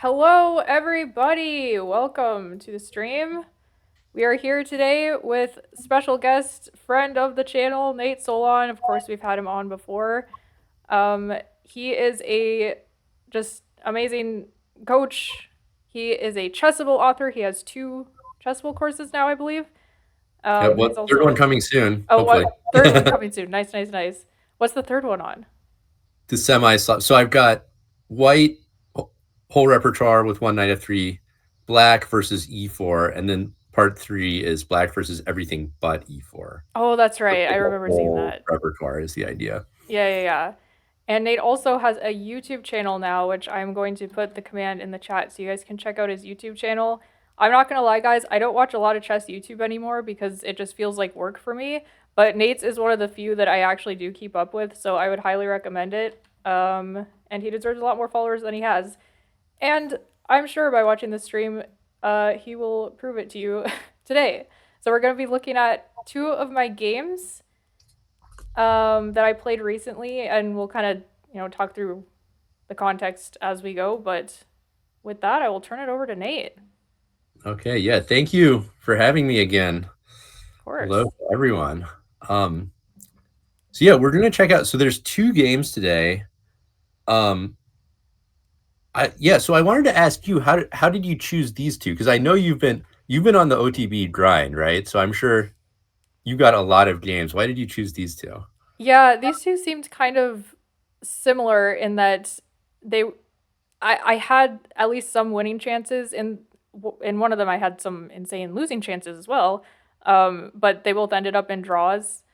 Hello, everybody! Welcome to the stream. We are here today with special guest, friend of the channel, Nate Solon. Of course, we've had him on before. He is a just amazing coach. He is a Chessable author. He has two Chessable courses now, I believe. Yeah, He's third one also coming soon, oh, hopefully. what third one coming soon? Nice, nice, nice. What's the third one on? The semi slot. So I've got white whole repertoire with one knight f3, black versus e4, and then part three is black versus everything but e4. Oh, that's So right. I like a remember seeing whole that. repertoire is the idea. Yeah, yeah, yeah. And Nate also has a YouTube channel now, which I'm going to put the command in the chat so you guys can check out his YouTube channel. I'm not gonna lie, guys, I don't watch a lot of chess YouTube anymore because it just feels like work for me. But Nate's is one of the few that I actually do keep up with, so I would highly recommend it. And he deserves a lot more followers than he has. And I'm sure by watching this stream, he will prove it to you today. So we're gonna be looking at two of my games that I played recently, and we'll kind of talk through the context as we go. But with that, I will turn it over to Nate. Okay, yeah, thank you for having me again. Of Hello, course. everyone. Um, so yeah, we're gonna check out. So there's two games today. Um, so I wanted to ask you how did you choose these two? Because I know you've been on the OTB grind, right? So I'm sure you got a lot of games. Why did you choose these two? Yeah, these two seemed kind of similar in that they I had at least some winning chances in one of them I had some insane losing chances as well. But they both ended up in draws.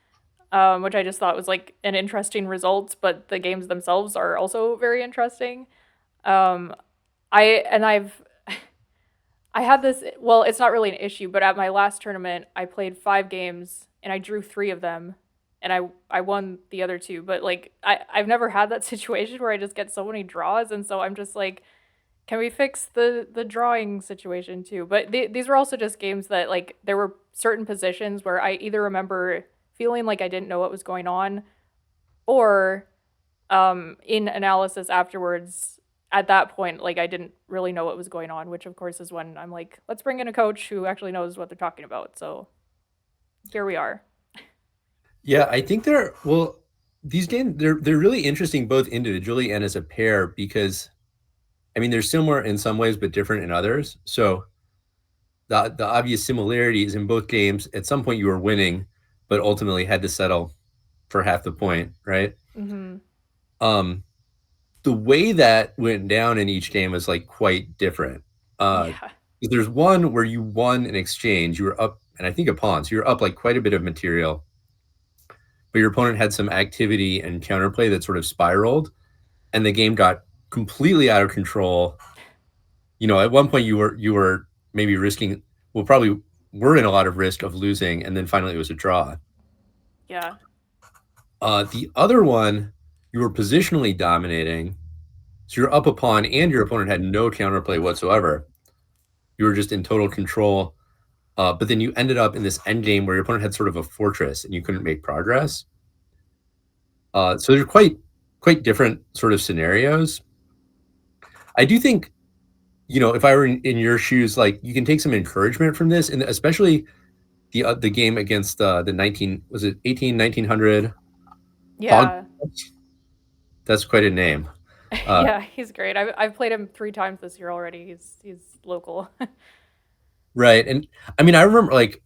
Which I just thought was like an interesting result, but the games themselves are also very interesting. Um, I've I had this, well, it's not really an issue, but at my last tournament, I played 5 games and I drew 3 of them and I won the other two. But like I've never had that situation where I just get so many draws, and so I'm just like, can we fix the drawing situation too? But these were also just games that like there were certain positions where I either remember feeling like I didn't know what was going on, or in analysis afterwards, at that point, like I didn't really know what was going on, which of course is when I'm like, let's bring in a coach who actually knows what they're talking about. So here we are. Yeah, I think these games they're really interesting both individually and as a pair because I mean they're similar in some ways but different in others. So the obvious similarities in both games, at some point you were winning, but ultimately had to settle for half the point, right? Mm-hmm. Um, the way that went down in each game was like quite different. Uh, Yeah. there's one where you won an exchange, you were up, and I think a pawn, so you're up like quite a bit of material, but your opponent had some activity and counterplay that sort of spiraled, and the game got completely out of control. You know, at one point you were maybe risking, well, probably were in a lot of risk of losing, and then finally it was a draw. Yeah. The other one, you were positionally dominating, so you're up a pawn, and your opponent had no counterplay whatsoever. You were just in total control. But then you ended up in this end game where your opponent had sort of a fortress, and you couldn't make progress. So they're quite different sort of scenarios. I do think, you know, if I were in your shoes, like you can take some encouragement from this, and especially the game against the 19, was it 1900 Hog. Yeah. That's quite a name. Uh, Yeah, he's great. I've played him 3 times this year already. He's local. right. And I mean, I remember like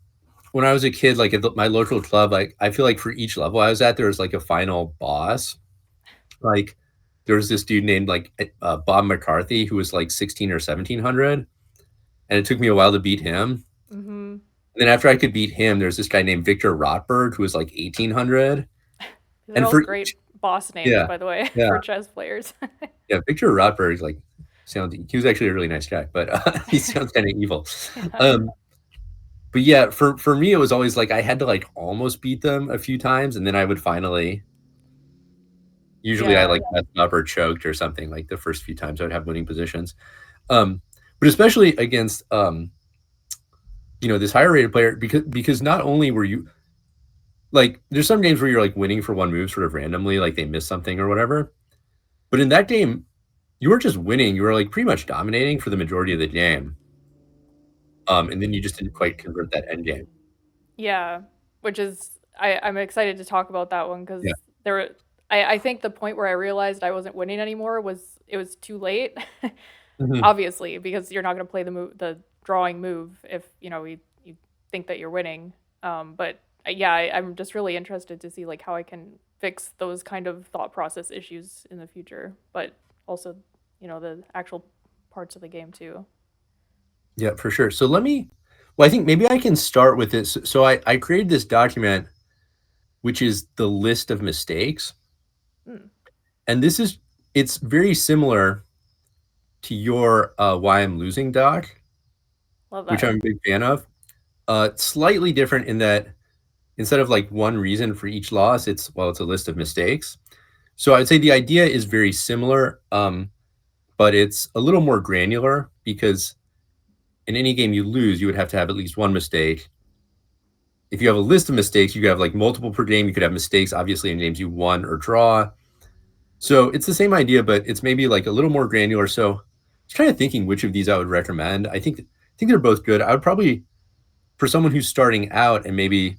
when I was a kid, like at my local club, like I feel like for each level I was at, there was like a final boss. Like there was this dude named like Bob McCarthy who was like 16 or 1700, and it took me a while to beat him. Mm-hmm. And then after I could beat him, there's this guy named Victor Rotberg who was like 1800. These are And all for great boss names, yeah, by the way, yeah, for chess players. yeah, Victor Rotberg like sounds, he was actually a really nice guy, but he sounds kind of evil. Yeah. Um, but yeah, for me, it was always like I had to like almost beat them a few times, and then I would finally. Usually, I Yeah. like messed up or choked or something. Like the first few times, I would have winning positions. Um, but especially against this higher rated player, because not only were you like, there's some games where you're like winning for one move sort of randomly, like they miss something or whatever. But in that game, you weren't just winning, you were like pretty much dominating for the majority of the game. And then you just didn't quite convert that end game. Yeah, which is I'm excited to talk about that one because Yeah. there I think the point where I realized I wasn't winning anymore was it was too late. Mhm. Obviously, because you're not going to play the drawing move if you think that you're winning. But yeah, I'm just really interested to see like how I can fix those kind of thought process issues in the future, but also the actual parts of the game too. Yeah, for sure. So well, I think maybe I can start with this. So I created this document, which is the list of mistakes. Mm, And it's very similar to your Why I'm Losing doc, love which that. I'm a big fan of. Slightly different in that instead of like one reason for each loss, it's a list of mistakes. So I'd say the idea is very similar, but it's a little more granular because in any game you lose, you would have to have at least one mistake. If you have a list of mistakes, you could have like multiple per game. You could have mistakes, obviously, in games you won or draw. So it's the same idea, but it's maybe like a little more granular. So I was trying to thinking which of these I would recommend. I think they're both good. I would probably, for someone who's starting out and maybe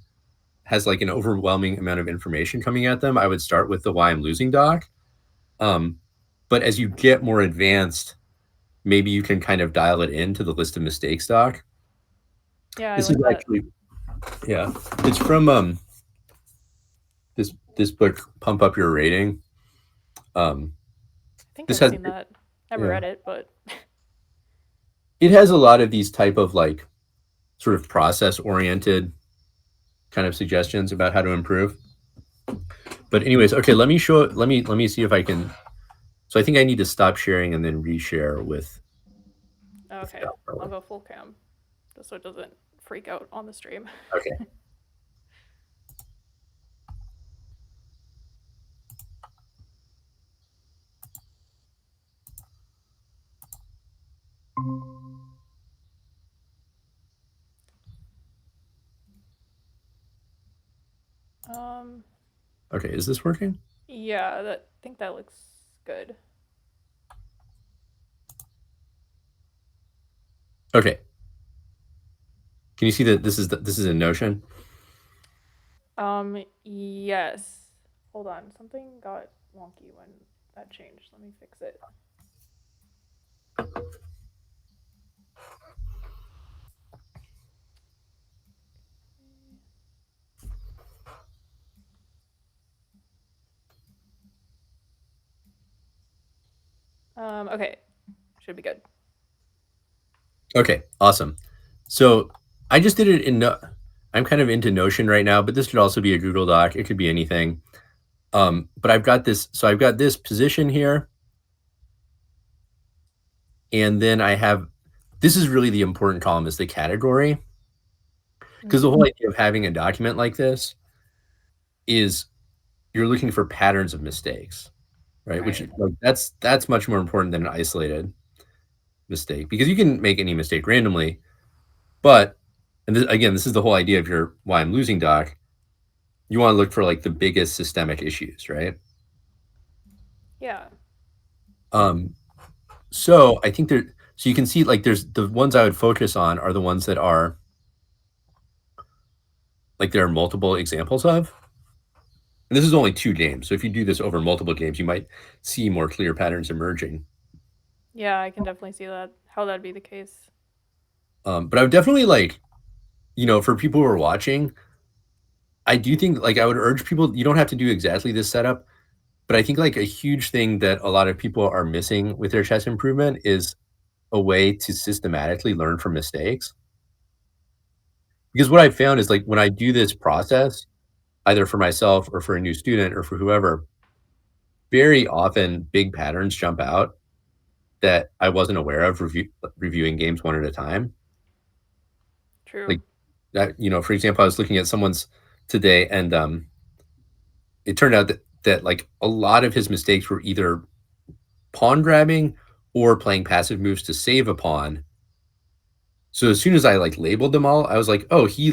has like an overwhelming amount of information coming at them, I would start with the Why I'm Losing doc. Um, but as you get more advanced, maybe you can kind of dial it into the list of mistakes doc. Yeah, I This is like that. actually, yeah, it's from this book, Pump Up Your Rating. Um, I think this I've has seen that. Never yeah, read it, but it has a lot of these type of like sort of process oriented kind of suggestions about how to improve. But anyways, okay, let me see if I can. So I think I need to stop sharing and then reshare with okay, I'll Kamryn. go full cam just so it doesn't freak out on the stream. Okay. Um, Okay, is this working? yeah, that I think that looks good. Okay. Can you see that this is in Notion? Yes. Hold on, something got wonky when that changed. Let me fix it. Okay, should be good. Okay, awesome. So I just did it in I'm kind of into Notion right now, but this could also be a Google Doc. It could be anything. But I've got this position here, and then this is really the important column is the category. Because the Mm, whole idea of having a document like this is you're looking for patterns of mistakes, right? Which right. like that's much more important than an isolated mistake because you can make any mistake randomly, but again, this is the whole idea of your Why I'm Losing doc. You want to look for like the biggest systemic issues, right? Yeah. Um, so I think so you can see like there's the ones I would focus on are the ones that are like there are multiple examples of. And this is only 2 games. So if you do this over multiple games, you might see more clear patterns emerging. Yeah, I can definitely see that. How that'd be the case. But I would definitely like, for people who are watching, I do think like I would urge people, you don't have to do exactly this setup, but I think like a huge thing that a lot of people are missing with their chess improvement is a way to systematically learn from mistakes. Because what I found is like when I do this process, either for myself or for a new student or for whoever, very often big patterns jump out that I wasn't aware of reviewing games one at a time. True. Like that, for example, I was looking at someone's today and it turned out that like a lot of his mistakes were either pawn grabbing or playing passive moves to save a pawn. So as soon as I like labeled them all, I was like, oh, he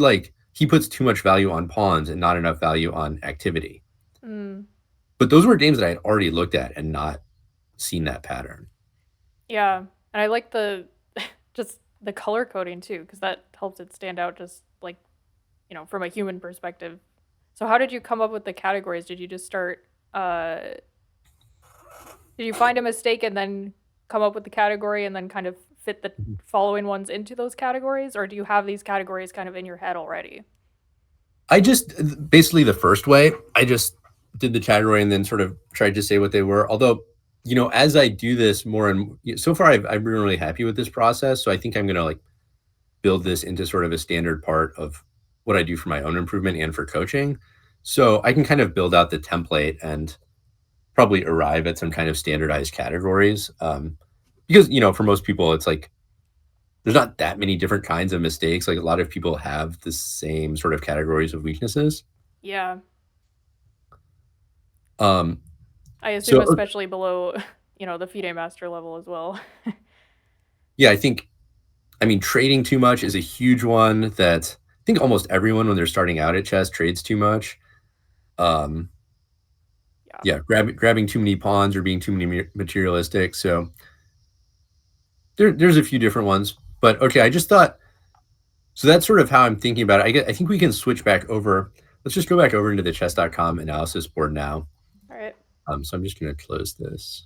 puts too much value on pawns and not enough value on activity. Mm, But those were games that I had already looked at and not seen that pattern. Yeah, and I like the just the color coding too, because that helps it stand out just like, from a human perspective. So how did you come up with the categories? Did you just start did you find a mistake and then come up with the category and then kind of fit the Mhm. following ones into those categories, or do you have these categories kind of in your head already? I just basically the first way, I just did the category and then sort of tried to say what they were. Although, as I do this more and so far, I've been really happy with this process. So I think I'm going to like build this into sort of a standard part of what I do for my own improvement and for coaching. So I can kind of build out the template and probably arrive at some kind of standardized categories. Because, for most people, it's like there's not that many different kinds of mistakes. Like a lot of people have the same sort of categories of weaknesses. Yeah, Um, I assume so especially below, the FIDE master level as well. yeah, I mean, trading too much is a huge one that I think almost everyone when they're starting out at chess trades too much. Um, Yeah. yeah, grabbing too many pawns or being too many materialistic. So there's a few different ones, but okay, I just thought so that's sort of how I'm thinking about it. I think we can switch back over. Let's just go back over into the chess.com analysis board now. All right. So I'm just going to close this.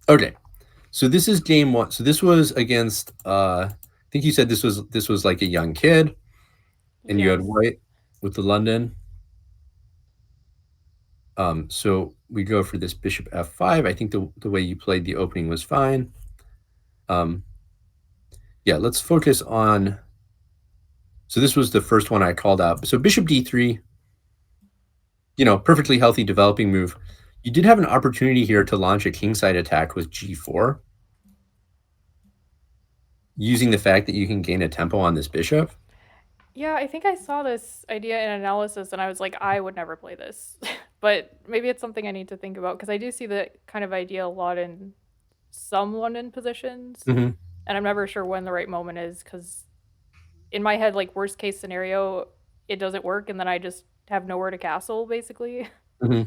Okay, so this is game one. So this was against. I think you said this was like a young kid, and you had Yes. white with the London. So we go for this bishop f5. I think the way you played the opening was fine. Um, yeah, let's focus on. So this was the first one I called out. So bishop d3, perfectly healthy developing move. You did have an opportunity here to launch a kingside attack with g4, using the fact that you can gain a tempo on this bishop. Yeah, I think I saw this idea in analysis and I was like, I would never play this. But maybe it's something I need to think about because I do see the kind of idea a lot in some London positions. Hmm. And I'm never sure when the right moment is because in my head, like, worst case scenario, it doesn't work and then I just have nowhere to castle, basically. Hmm.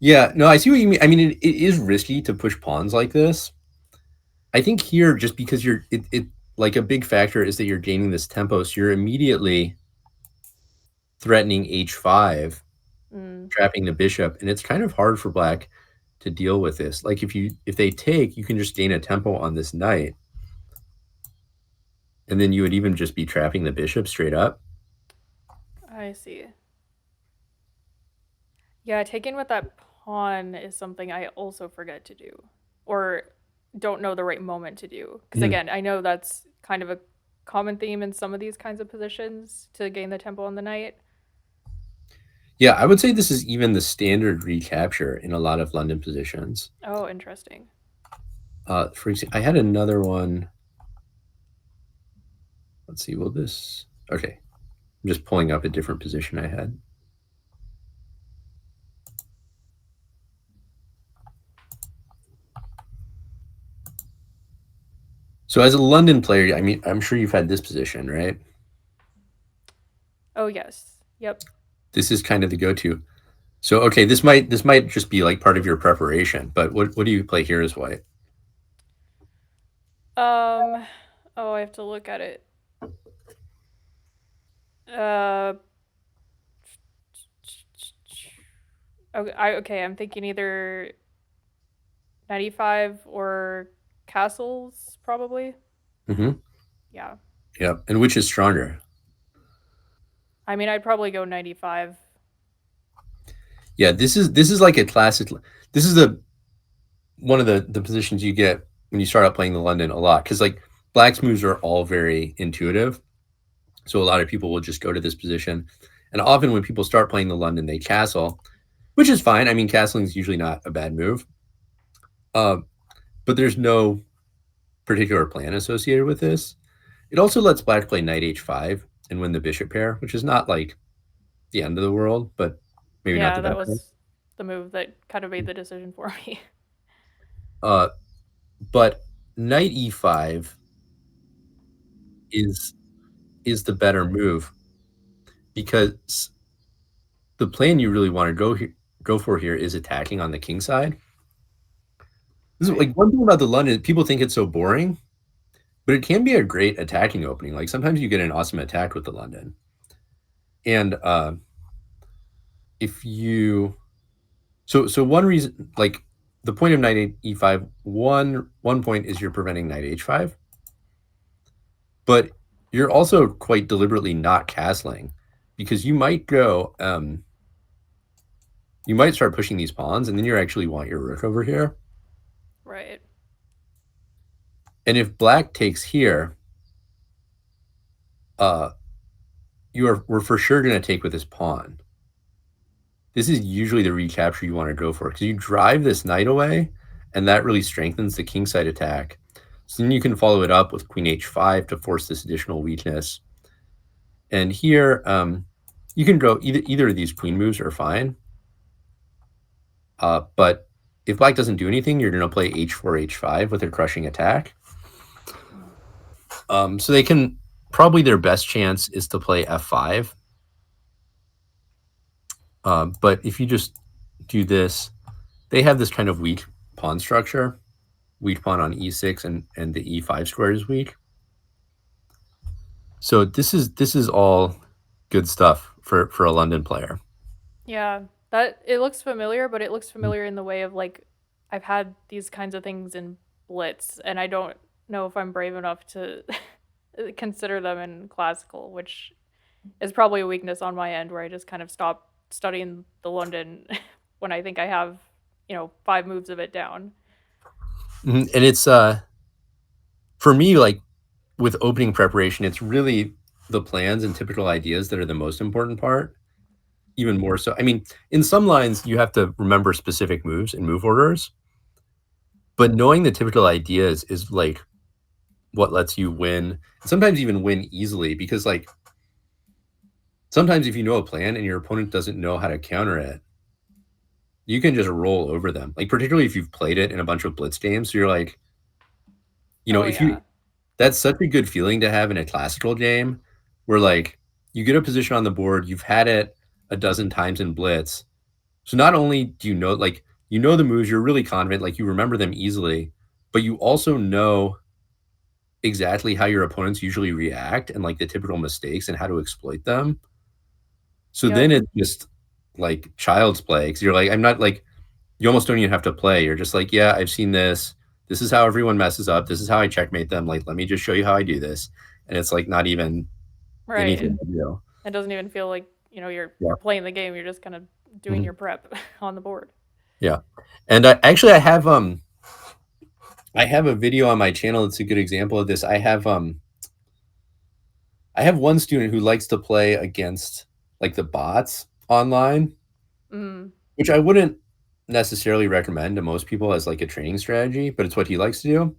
Yeah, no, I see what you mean. I mean, it is risky to push pawns like this. I think here, just because it like a big factor is that you're gaining this tempo, so you're immediately threatening h5, Mm, trapping the bishop, and it's kind of hard for black to deal with this. Like if they take, you can just gain a tempo on this knight, and then you would even just be trapping the bishop straight up. I see. Yeah, taking with that pawn is something I also forget to do or don't know the right moment to do. Because Mhm. again, I know that's kind of a common theme in some of these kinds of positions to gain the tempo on the knight. Yeah, I would say this is even the standard recapture in a lot of London positions. Oh, interesting. For example, I had another one. Let's see, will this? Okay, I'm just pulling up a different position I had. So as a London player, I mean, I'm sure you've had this position, right? Oh, yes. Yep. This is kind of the go-to. So okay, this might just be like part of your preparation, but what do you play here as white? Um, oh, I have to look at it. Uh, okay, I'm thinking either 95 or castles, probably. Hmm. Yeah. Yeah, and which is stronger? I mean, I'd probably go 95. Yeah, this is like a classic. This is the one of the positions you get when you start out playing the London a lot because like black's moves are all very intuitive. So a lot of people will just go to this position, and often when people start playing the London, they castle, which is fine. I mean, castling is usually not a bad move, uh, but there's no particular plan associated with this. It also lets black play knight h5 and win the bishop pair, which is not like the end of the world, but maybe not Yeah, the that best thing. was the move that kind of made the decision for me. Uh, but knight e5. is the better move because the plan you really want to go for here is attacking on the king side. This is Right. like one thing about the London, people think it's so boring, but it can be a great attacking opening. Like sometimes you get an awesome attack with the London. And if you so one reason like the point of knight e5, one point is you're preventing knight h5, but you're also quite deliberately not castling because you might start pushing these pawns and then you actually want your rook over here. Right. And if black takes here, uh we're for sure going to take with this pawn. This is usually the recapture you want to go for because you drive this knight away and that really strengthens the kingside attack. So then you can follow it up with queen h5 to force this additional weakness. And here, you can go either of these queen moves are fine. But if black doesn't do anything, you're going to play h4, h5 with a crushing attack. So they can probably their best chance is to play f5. But if you just do this, they have this kind of weak pawn structure, weak pawn on e6, and the e5 square is weak. So this is all good stuff for a London player. Yeah. That it looks familiar, but it looks familiar in the way of like I've had these kinds of things in Blitz, and I don't know if I'm brave enough to consider them in classical, which is probably a weakness on my end where I just kind of stop studying the London when I think I have, 5 moves of it down. And it's for me, like with opening preparation, it's really the plans and typical ideas that are the most important part, even more so. I mean, in some lines, you have to remember specific moves and move orders, but knowing the typical ideas is like what lets you win, sometimes even win easily, because like sometimes if you know a plan and your opponent doesn't know how to counter it, you can just roll over them. Like particularly if you've played it in a bunch of blitz games, so you're like, Oh if you yeah. that's such a good feeling to have in a classical game where like you get a position on the board, you've had it a dozen times in blitz. So not only do you know like you know the moves, you're really confident, like you remember them easily, but you also know exactly how your opponents usually react and like the typical mistakes and how to exploit them. So then Yep. it's just like child's play because you're like, I'm not like you almost don't even have to play. You're just like, yeah, I've seen this. This is how everyone messes up. This is how I checkmate them. Like, let me just show you how I do this. And it's like not even Right. anything to do. It doesn't even feel like, you're Yeah. playing the game. You're just kind of doing Mhm. your prep on the board. Yeah. And actually I have a video on my channel that's a good example of this. I have one student who likes to play against like the bots online, Mm. which I wouldn't necessarily recommend to most people as like a training strategy, but it's what he likes to do.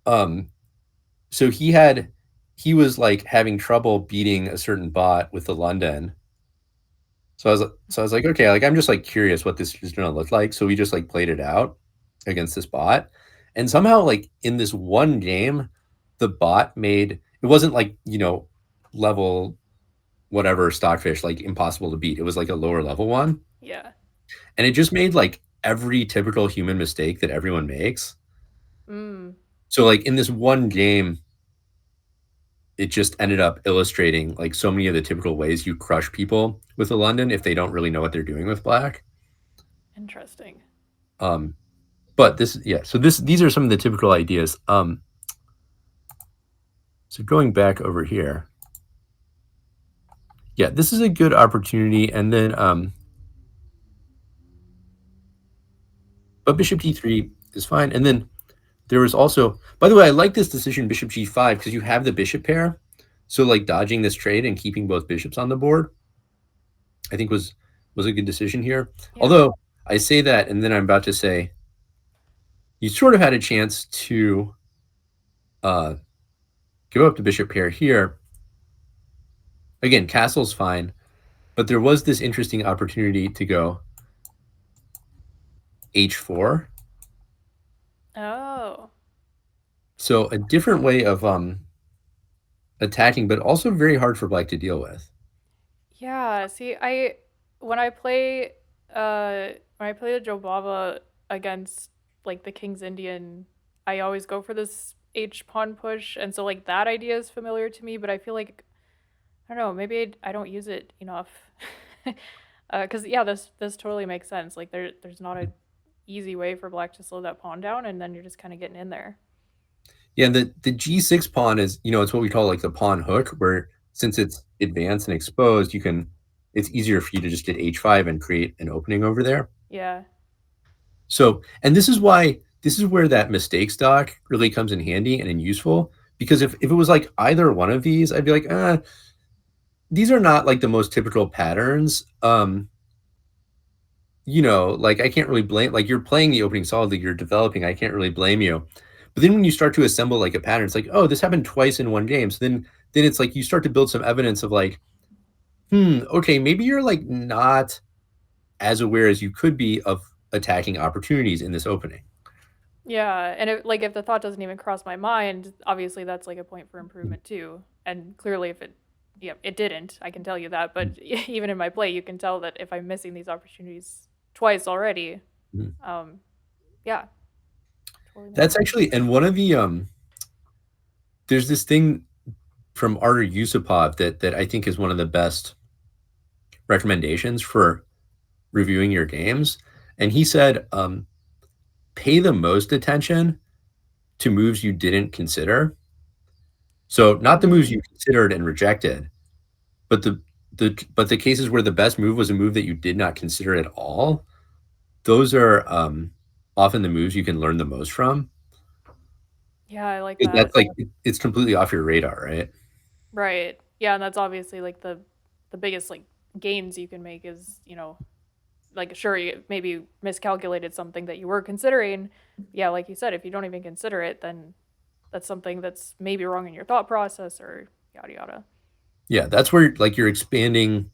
Um, so he was like having trouble beating a certain bot with the London. So I was like, okay, like I'm just like curious what this is gonna look like. So we just like played it out against this bot. And somehow like in this one game, the bot made it wasn't like, level whatever stockfish, like impossible to beat. It was like a lower level one. Yeah. And it just made like every typical human mistake that everyone makes. Mm. So like in this one game, it just ended up illustrating like so many of the typical ways you crush people with the London if they don't really know what they're doing with black. Interesting. Um, but these are some of the typical ideas. So going back over here, yeah, this is a good opportunity. And then, but bishop d3 is fine. And then there was also, by the way, I like this decision bishop g5 because you have the bishop pair. So like dodging this trade and keeping both bishops on the board, I think was a good decision here. Yeah. Although I say that, and then I'm about to say you sort of had a chance to uh, give up the bishop pair here. Again, castle's fine, but there was this interesting opportunity to go h4. Oh. So a different way of attacking, but also very hard for black to deal with. Yeah, see, I when I play when I play the Jobaba against like the King's Indian, I always go for this H pawn push, and so like that idea is familiar to me, but I feel like I don't know, maybe I don't use it enough. Because yeah, this totally makes sense. Like there's not a easy way for black to slow that pawn down, and then you're just kind of getting in there. Yeah, the G6 pawn is, it's what we call like the pawn hook, where since it's advanced and exposed, it's easier for you to just get H5 and create an opening over there. Yeah. So, and this is where that mistake stock really comes in handy and useful, because if it was like either one of these, I'd be like, these are not like the most typical patterns. Like I can't really blame, like you're playing the opening solidly, you're developing, I can't really blame you. But then when you start to assemble like a pattern, it's like, oh, this happened twice in one game. So then it's like you start to build some evidence of like, okay, maybe you're like not as aware as you could be of attacking opportunities in this opening. Yeah, and if the thought doesn't even cross my mind, obviously that's like a point for improvement too. And clearly, if it, yeah, it didn't, I can tell you that. But even in my play, you can tell that if I'm missing these opportunities twice already, Mhm. um, yeah, totally makes That's sense. actually, and one of the there's this thing from Artur Yusupov that I think is one of the best recommendations for reviewing your games. And he said, pay the most attention to moves you didn't consider. So not the moves Mm, you considered and rejected, but the cases where the best move was a move that you did not consider at all. Those are often the moves you can learn the most from. yeah, I like 'Cause that. that's like it's completely off your radar, right? Right. Yeah, and that's obviously like the biggest like gains you can make is, like sure you maybe miscalculated something that you were considering. Yeah, like you said, if you don't even consider it, then that's something that's maybe wrong in your thought process or yada yada. Yeah, that's where like you're expanding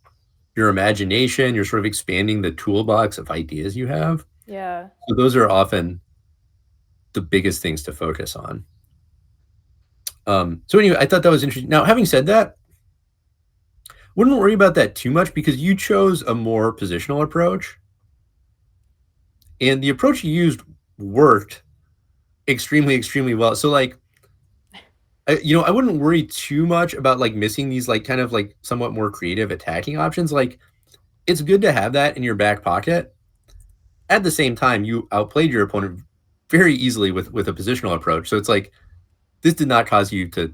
your imagination, you're sort of expanding the toolbox of ideas you have. Yeah. So those are often the biggest things to focus on. So anyway, I thought that was interesting. Now, having said that, wouldn't worry about that too much because you chose a more positional approach, and the approach you used worked extremely, extremely well. So like, I wouldn't worry too much about like missing these like kind of like somewhat more creative attacking options. Like, it's good to have that in your back pocket. At the same time, you outplayed your opponent very easily with a positional approach. So it's like this did not cause you to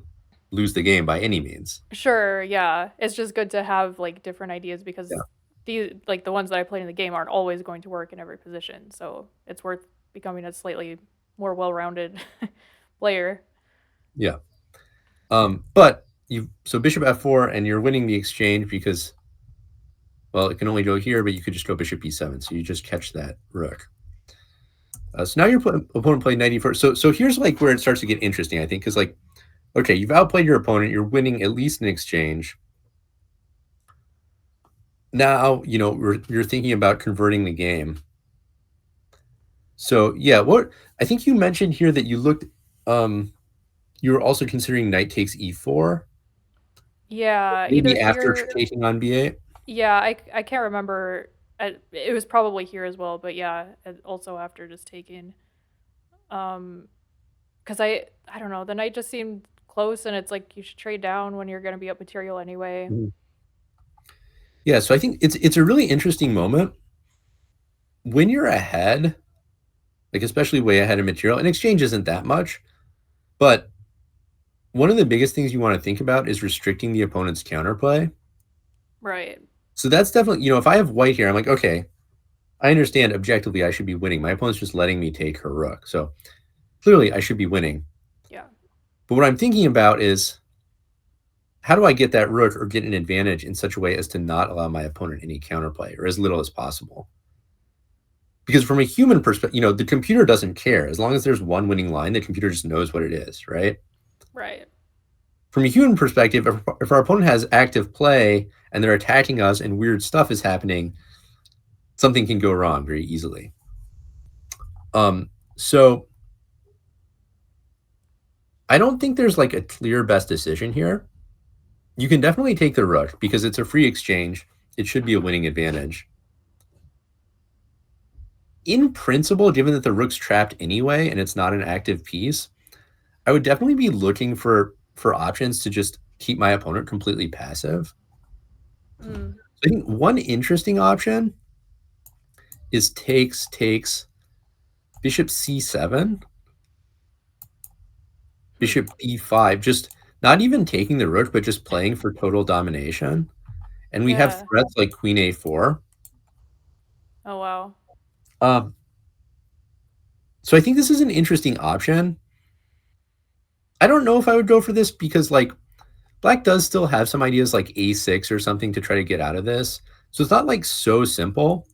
lose the game by any means. Sure, yeah. It's just good to have like different ideas Yeah. because the ones that I played in the game aren't always going to work in every position. So it's worth becoming a slightly more well-rounded player. Yeah. But you so bishop f4 and you're winning the exchange because well, it can only go here, but you could just go bishop e7. So you just catch that rook. So now your opponent played knight e4. So here's like where it starts to get interesting, I think, because like, okay, you've outplayed your opponent, you're winning at least an exchange. Now, you're thinking about converting the game. So yeah, what I think you mentioned here that you were also considering knight takes e4, Yeah, either maybe after here. taking on b8. Yeah, I can't remember. It was probably here as well, but yeah, also after just taking, um, because I don't know, the knight just seemed close, and it's like you should trade down when you're gonna be up material anyway. Mhm. Yeah, so I think it's a really interesting moment when you're ahead, like especially way ahead of material. And exchange isn't that much, but one of the biggest things you want to think about is restricting the opponent's counterplay. Right. So that's definitely, if I have white here, I'm like, okay, I understand objectively I should be winning. My opponent's just letting me take her rook. So clearly I should be winning. Yeah. But what I'm thinking about is how do I get that rook or get an advantage in such a way as to not allow my opponent any counterplay or as little as possible? Because from a human perspective, the computer doesn't care. As long as there's one winning line, the computer just knows what it is, right? Right. From a human perspective, if our opponent has active play and they're attacking us and weird stuff is happening, something can go wrong very easily. So I don't think there's like a clear best decision here. you can definitely take the rook because it's a free exchange. It should be a winning advantage. In principle, given that the rook's trapped anyway and it's not an active piece, I would definitely be looking for options to just keep my opponent completely passive. Mm, I think one interesting option is takes bishop c7, hmm. bishop b5, just not even taking the rook, but just playing for total domination. And we have Yeah. threats like queen a4. Oh wow. Um, so I think this is an interesting option. I don't know if I would go for this because like black does still have some ideas like a6 or something to try to get out of this. So it's not like so simple,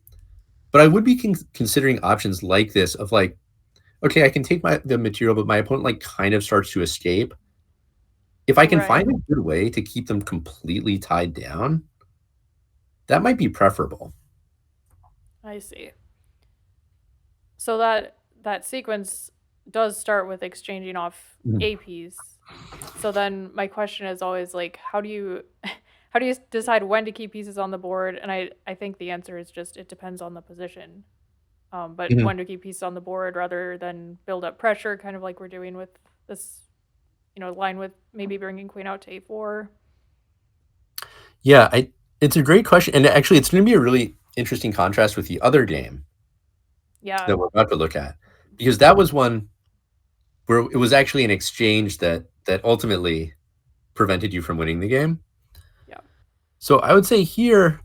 but I would be considering options like this of like, okay, I can take the material, but my opponent like kind of starts to escape. If I can Right. find a good way to keep them completely tied down, that might be preferable. I see. So that sequence does start with exchanging off Mhm. APs. So then my question is always like, how do you how do you decide when to keep pieces on the board? And I think the answer is just it depends on the position. But Mhm. when to keep pieces on the board rather than build up pressure, kind of like we're doing with this, line with maybe bringing queen out to a4. Yeah, it's a great question, and actually, it's going to be a really interesting contrast with the other game Yeah, that we're about to look at, because that was one where it was actually an exchange that ultimately prevented you from winning the game. yeah, So I would say here,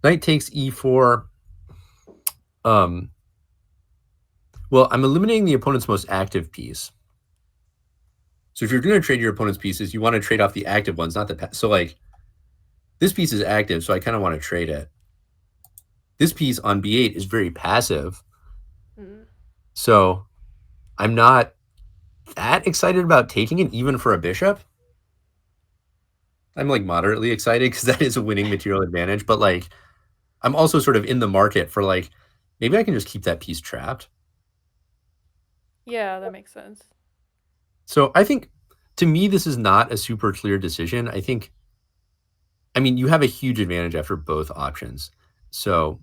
knight takes e4. Um, well, I'm eliminating the opponent's most active piece. So if you're going to trade your opponent's pieces, you want to trade off the active ones, not the so like this piece is active, so I kind of want to trade it. This piece on b8 is very passive, mm, so I'm not that excited about taking it, even for a bishop. I'm like moderately excited because that is a winning material advantage, but like I'm also sort of in the market for like maybe I can just keep that piece trapped. yeah. That makes sense. So I think to me this is not a super clear decision. I mean you have a huge advantage after both options. So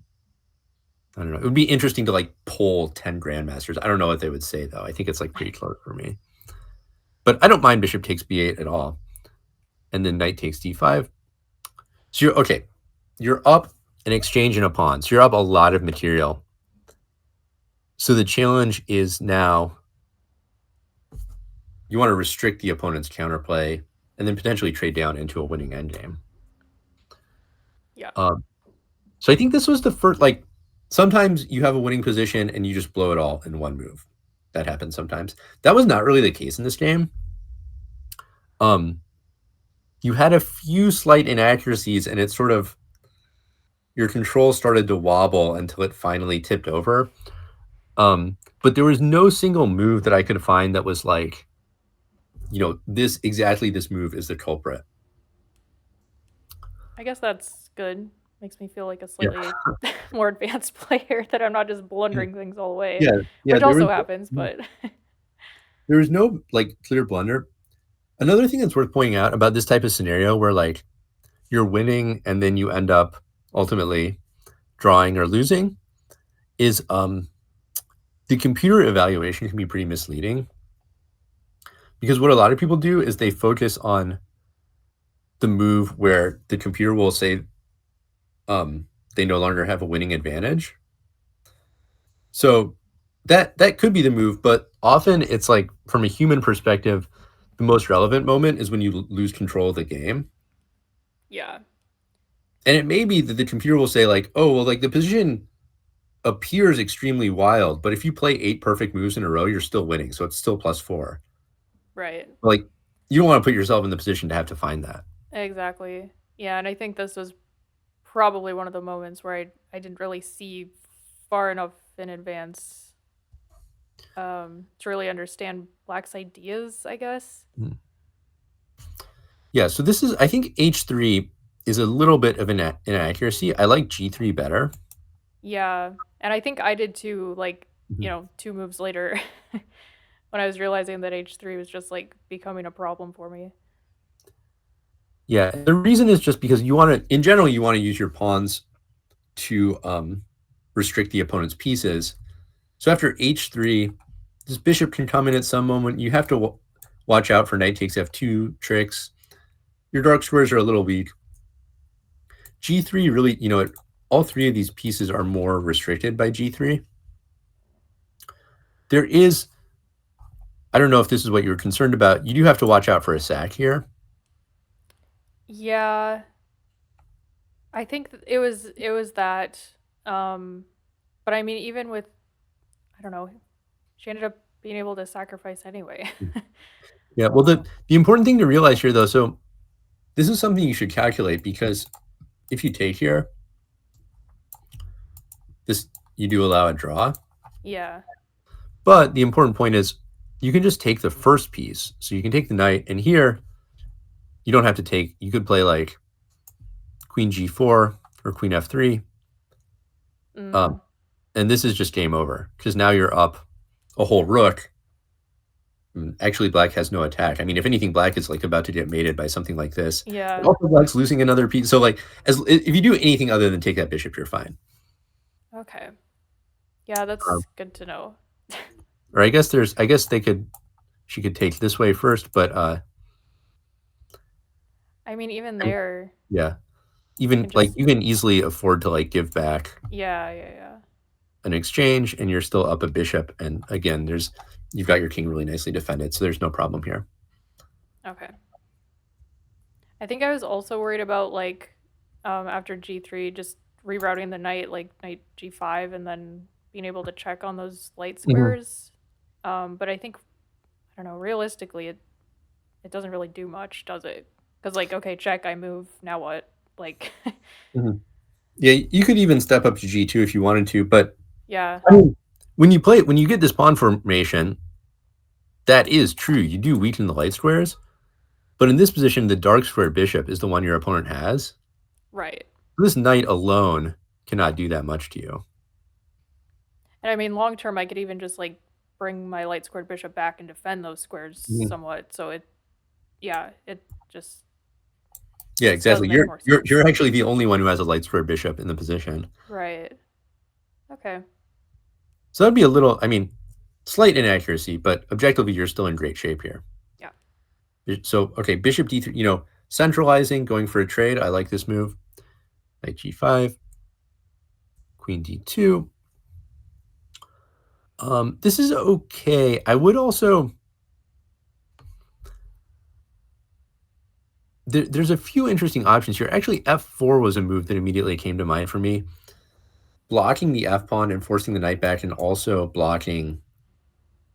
I don't know. It would be interesting to like poll 10 grandmasters. I don't know what they would say though. I think it's like pretty close for me. But I don't mind bishop takes b8 at all. And then knight takes d5. So you're okay. You're up an exchange and a pawn. So you're up a lot of material. So the challenge is now you want to restrict the opponent's counterplay and then potentially trade down into a winning endgame. Yeah, Um, so I think this was the first, like, sometimes you have a winning position and you just blow it all in one move. That happens sometimes. That was not really the case in this game. Um, you had a few slight inaccuracies and it sort of, your control started to wobble until it finally tipped over. But there was no single move that I could find that was like, this move is the culprit. I guess that's good. Makes me feel like a Yeah. slightly more advanced player that I'm not just blundering things all the way, Yeah. Yeah. which also happens. But There was no like clear blunder. Another thing that's worth pointing out about this type of scenario where like you're winning and then you end up ultimately drawing or losing is the computer evaluation can be pretty misleading because what a lot of people do is they focus on the move where the computer will say they no longer have a winning advantage. So that could be the move, but often it's like from a human perspective, the most relevant moment is when you lose control of the game. yeah, And it may be that the computer will say like, "Oh, well, like the position appears extremely wild, but if you play 8 perfect moves in a row, you're still winning, so it's still +4." right. Like, you don't wanna put yourself in the position to have to find that. Exactly. Yeah, and I think this was probably one of the moments where I didn't really see far enough in advance to really understand Black's ideas, I guess. Mm. Yeah, so this is I think H3 is a little bit of an inaccuracy. I like G3 better. Yeah, and I think I did too, like, Mhm. 2 moves later when I was realizing that H3 was just, like, becoming a problem for me. Yeah, the reason is just because you want to, in general, you want to use your pawns to restrict the opponent's pieces. So after h3, this bishop can come in at some moment. You have to watch out for knight takes f2 tricks. Your dark squares are a little weak. g3 really, all three of these pieces are more restricted by g3. There is, I don't know if this is what you were concerned about. You do have to watch out for a sack here. Yeah, I think it was that. But I mean, even with, I don't know, she ended up being able to sacrifice anyway. Yeah, well, the important thing to realize here, though, so this is something you should calculate because if you take here, this you do allow a draw. Yeah. But the important point is you can just take the first piece. So you can take the knight, and here you don't have to take, you could play like queen g4 or queen f3. Mm, And this is just game over because now you're up a whole rook. Actually, black has no attack. I mean, if anything, black is like about to get mated by something like this. But yeah. also, black's losing another piece. So, like, if you do anything other than take that bishop, you're fine. Okay. Yeah, Um, that's good to know. or I guess she could take this way first, but I mean, even there, yeah, I even can like just, you can easily afford to like give back yeah, yeah, yeah. an exchange, and you're still up a bishop. And again, you've got your king really nicely defended, so there's no problem here. Okay. I think I was also worried about like after G3 just rerouting the knight like knight G5 and then being able to check on those light Mhm. squares. But I think I don't know, realistically it doesn't really do much, does it? Cuz like okay, check, I move, now what? Like Mhm. Yeah, you could even step up to g2 if you wanted to, but yeah, I mean, when you get this pawn formation, that is true. You do weaken the light squares, but in this position, the dark square bishop is the one your opponent has. right. This knight alone cannot do that much to you. And I mean long term I could even just like bring my light squared bishop back and defend those squares Mhm. somewhat. So it yeah, it just Yeah, does exactly. make You're more you're sense. you're actually the only one who has a light square bishop in the position. Right. Okay. So that'd be a little, I mean, slight inaccuracy, but objectively, you're still in great shape here. Yeah. So, okay, bishop d3, centralizing, going for a trade. I like this move. Knight g5, queen d2. This is okay. I would also, there's a few interesting options here. Actually, f4 was a move that immediately came to mind for me. Blocking the f pawn and forcing the knight back, and also blocking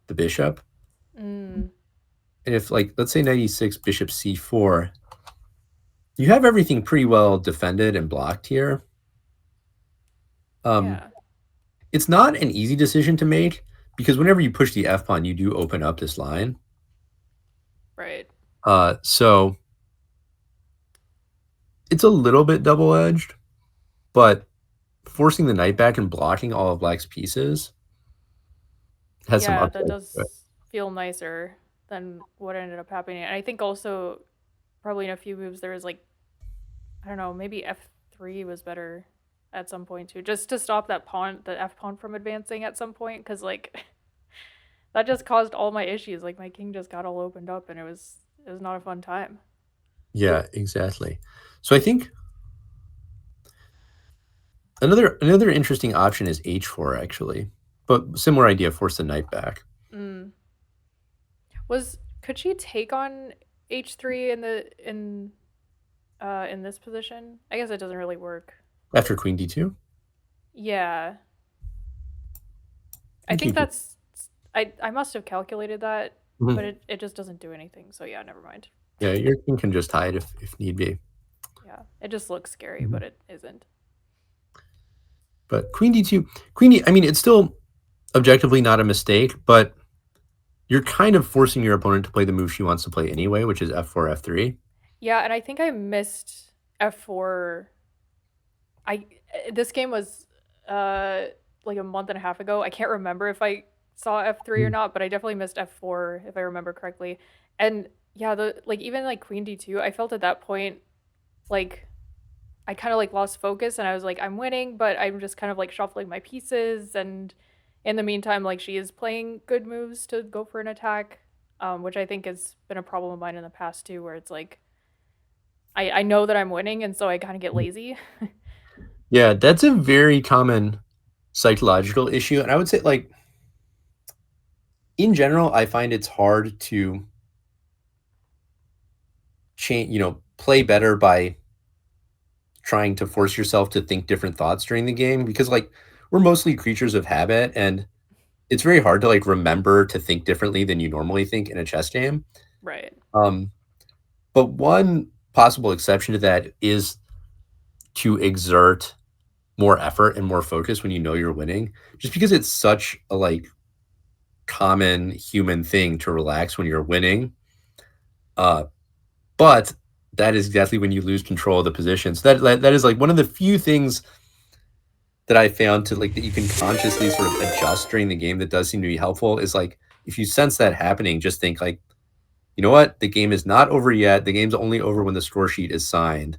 the bishop. Mm, And if, like, let's say knight e6, bishop c4, you have everything pretty well defended and blocked here. Um, yeah. it's not an easy decision to make because whenever you push the f pawn, you do open up this line. Right. So it's a little bit double edged, but forcing the knight back and blocking all of black's pieces has some Yeah, that upside to it. does feel nicer than what ended up happening. And I think also probably in a few moves there was like I don't know, maybe F3 was better at some point too, just to stop that pawn, the F pawn from advancing at some point, because like that just caused all my issues. Like my king just got all opened up, and it was not a fun time. Yeah, exactly. So I think another interesting option is h4 actually, but similar idea, force the knight back Mm. Was could she take on H3 in this position? I guess it doesn't really work. after queen d2. Yeah, I I think you think could. that's I must have calculated that, but Mhm. it just doesn't do anything. So yeah, never mind. Yeah, your king can just hide if need be. Yeah, it just looks scary, Mhm. but it isn't. But queen d2, I mean, it's still objectively not a mistake, but you're kind of forcing your opponent to play the move she wants to play anyway, which is f4, f3. Yeah, and I think I missed F4. I this game was uh like a month and a half ago. I can't remember if I saw F3 or Mhm. not, but I definitely missed F4 if I remember correctly. And yeah, the like even like queen d2, I felt at that point like I kind of like lost focus and I was like I'm winning, but I'm just kind of like shuffling my pieces, and in the meantime like she is playing good moves to go for an attack, which I think has been a problem of mine in the past too, where it's like I know that I'm winning and so I kind of get lazy. Yeah, that's a very common psychological issue. And I would say, like, in general, I find it's hard to change, play better by trying to force yourself to think different thoughts during the game because, like, we're mostly creatures of habit. And it's very hard to, like, remember to think differently than you normally think in a chess game. Right. Um, but one possible exception to that is to exert more effort and more focus when you know you're winning, just because it's such a, like, common human thing to relax when you're winning. Uh, but that is exactly when you lose control of the position. So that is like one of the few things that I found to like that you can consciously sort of adjust during the game that does seem to be helpful is like if you sense that happening, just think like, you know what, the game is not over yet. The game's only over when the score sheet is signed.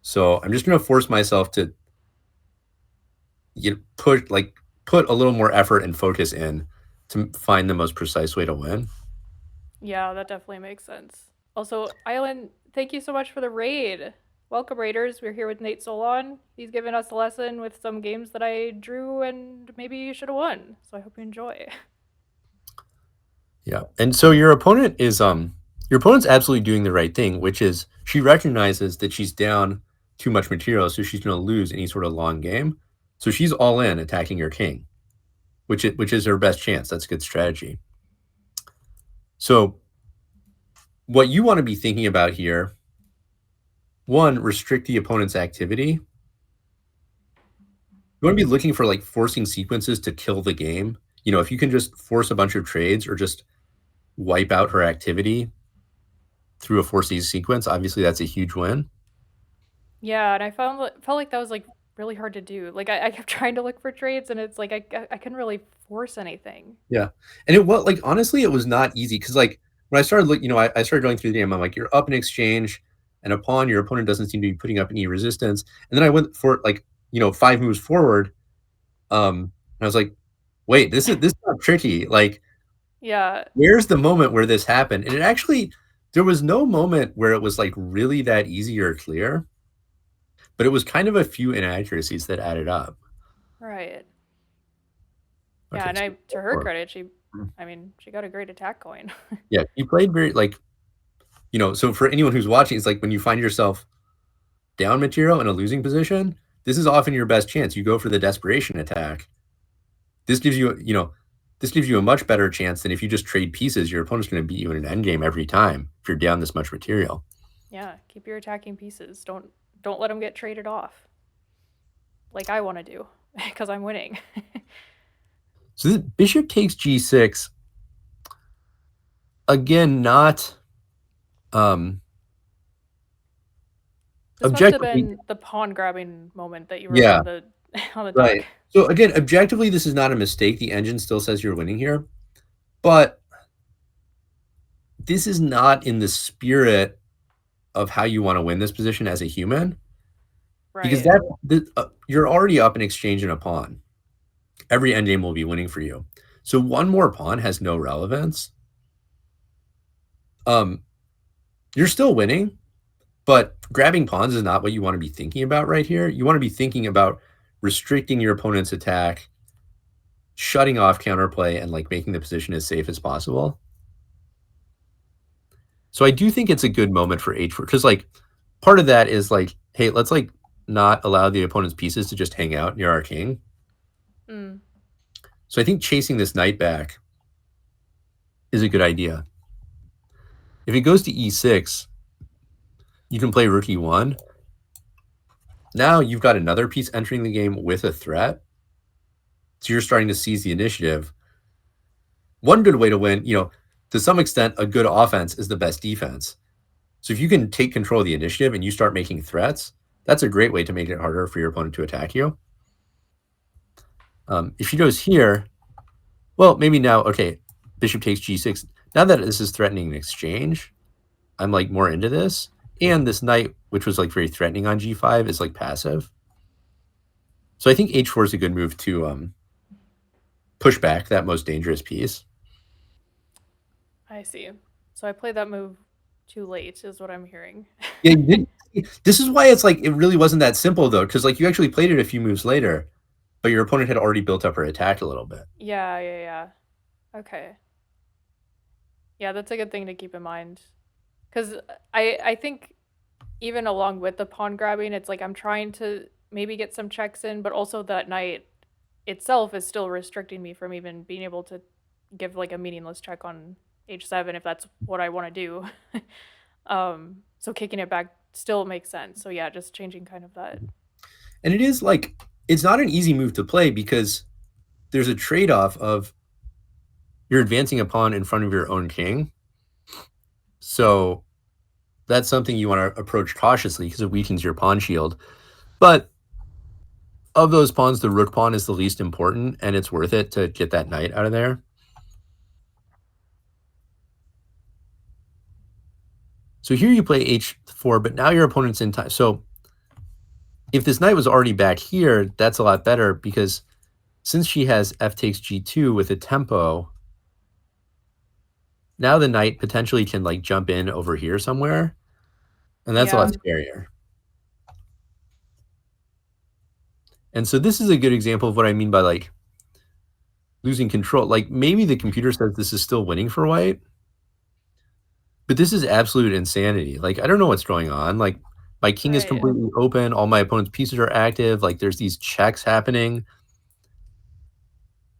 So I'm just going to force myself to put a little more effort and focus in to find the most precise way to win. Yeah, that definitely makes sense. Also, Island, thank you so much for the raid. Welcome, Raiders. We're here with Nate Solon. He's given us a lesson with some games that I drew and maybe you should have won. So I hope you enjoy. Yeah. And so your opponent's absolutely doing the right thing, which is she recognizes that she's down too much material, so she's going to lose any sort of long game. So she's all in attacking your king, which is her best chance. That's a good strategy. So what you want to be thinking about here, one, restrict the opponent's activity. You want to be looking for like forcing sequences to kill the game. If you can just force a bunch of trades or just wipe out her activity through a forcing sequence, obviously that's a huge win. Yeah, and I felt like that was like really hard to do. Like I kept trying to look for trades and it's like I couldn't really force anything. Yeah. And it was like honestly, it was not easy because like when I started looking, I started going through the game. I'm like, you're up in exchange and upon your opponent doesn't seem to be putting up any resistance. And then I went for like, 5 moves forward. And I was like, wait, this is not tricky. Like, Yeah, where's the moment where this happened? And it actually there was no moment where it was like really that easy or clear, but it was kind of a few inaccuracies that added up. right. Yeah, Okay. and I to her So, credit, I mean, she got a great attack going. yeah, you played very like, so for anyone who's watching, it's like when you find yourself down material in a losing position, this is often your best chance. You go for the desperation attack. This gives you, this gives you a much better chance than if you just trade pieces. Your opponent's going to beat you in an endgame every time if you're down this much material. Yeah, keep your attacking pieces. Don't let them get traded off like I want to do because I'm winning. So this bishop takes g6. Again, not um This must have objectively. been the pawn grabbing moment that you wrote Yeah, on the on the doc. right. So again, objectively, this is not a mistake. The engine still says you're winning here, but this is not in the spirit of how you want to win this position as a human because Right. you're already up in exchange and a pawn. Every endgame will be winning for you. So one more pawn has no relevance. Um, you're still winning, but grabbing pawns is not what you want to be thinking about right here. You want to be thinking about restricting your opponent's attack, shutting off counterplay, and like making the position as safe as possible. So I do think it's a good moment for H4 because like part of that is like, hey, let's like not allow the opponent's pieces to just hang out near our king. Mm. So I think chasing this knight back is a good idea. If it goes to e6, you can play rook e1. Now you've got another piece entering the game with a threat. So you're starting to seize the initiative. One good way to win, to some extent, a good offense is the best defense. So if you can take control of the initiative and you start making threats, that's a great way to make it harder for your opponent to attack you. If she goes here, well, maybe now, okay, bishop takes g6. Now that this is threatening an exchange, I'm like more into this. And this knight, which was like very threatening on g5, is like passive. So I think h4 is a good move to push back that most dangerous piece. I see. So I played that move too late, is what I'm hearing. Yeah, you did. This is why it's like it really wasn't that simple though, because like you actually played it a few moves later, but your opponent had already built up her attack a little bit. Yeah, yeah, yeah. Okay. Yeah, that's a good thing to keep in mind. Because I think even along with the pawn grabbing, it's like I'm trying to maybe get some checks in, but also that knight itself is still restricting me from even being able to give like a meaningless check on h7 if that's what I want to do. So kicking it back still makes sense. So yeah, just changing kind of that. And it is like it's not an easy move to play because there's a trade-off of you're advancing a pawn in front of your own king. So that's something you want to approach cautiously because it weakens your pawn shield. But of those pawns, the rook pawn is the least important, and it's worth it to get that knight out of there. So here you play h4, but now your opponent's in time. So if this knight was already back here, that's a lot better because since she has f takes g2 with a tempo, now the knight potentially can like jump in over here somewhere, and that's a lot Yeah, scarier. And so this is a good example of what I mean by like losing control. Like maybe the computer says this is still winning for white, but this is absolute insanity. Like I don't know what's going on. Like my king is right. completely open, all my opponent's pieces are active, like there's these checks happening.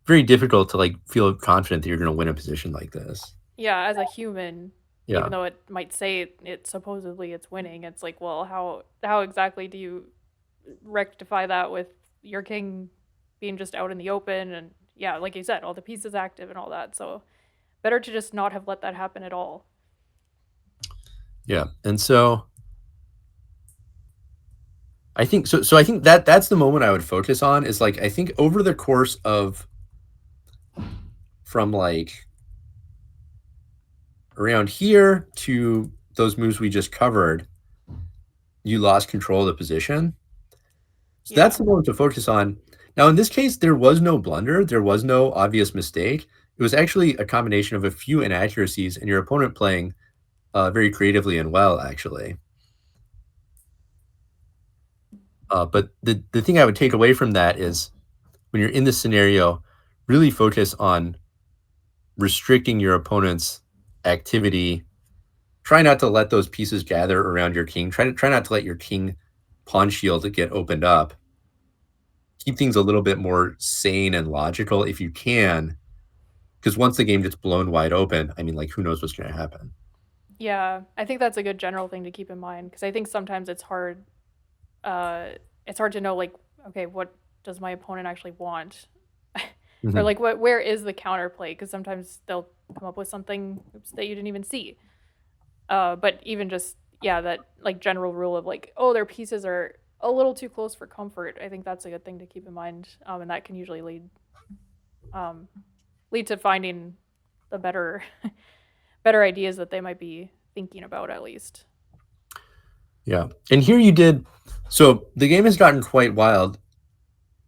Very difficult to like feel confident that you're going to win a position like this. Yeah, as a human, Yeah. even though it might say it supposedly it's winning, it's like, well, how exactly do you rectify that with your king being just out in the open and yeah, like you said, all the pieces active and all that. So better to just not have let that happen at all. Yeah. And so I think so I think that that's the moment I would focus on is like I think over the course of from like around here to those moves we just covered, you lost control of the position. So that's Yeah. the moment to focus on. Now, in this case, there was no blunder. There was no obvious mistake. It was actually a combination of a few inaccuracies and your opponent playing very creatively and well, actually. But the thing I would take away from that is when you're in this scenario, really focus on restricting your opponent's activity. Try not to let those pieces gather around your king. Try not to let your king pawn shield get opened up. Keep things a little bit more sane and logical if you can, because once the game gets blown wide open, I mean, like who knows what's going to happen? Yeah, I think that's a good general thing to keep in mind because I think sometimes uh it's hard to know like okay, what does my opponent actually want? Or Mhm. like where is the counterplay because sometimes they'll come up with something oops, that you didn't even see. But even just yeah, that like general rule of like, oh, their pieces are a little too close for comfort. I think that's a good thing to keep in mind, and that can usually um, lead to finding the better better ideas that they might be thinking about at least. Yeah. And here you did. So the game has gotten quite wild.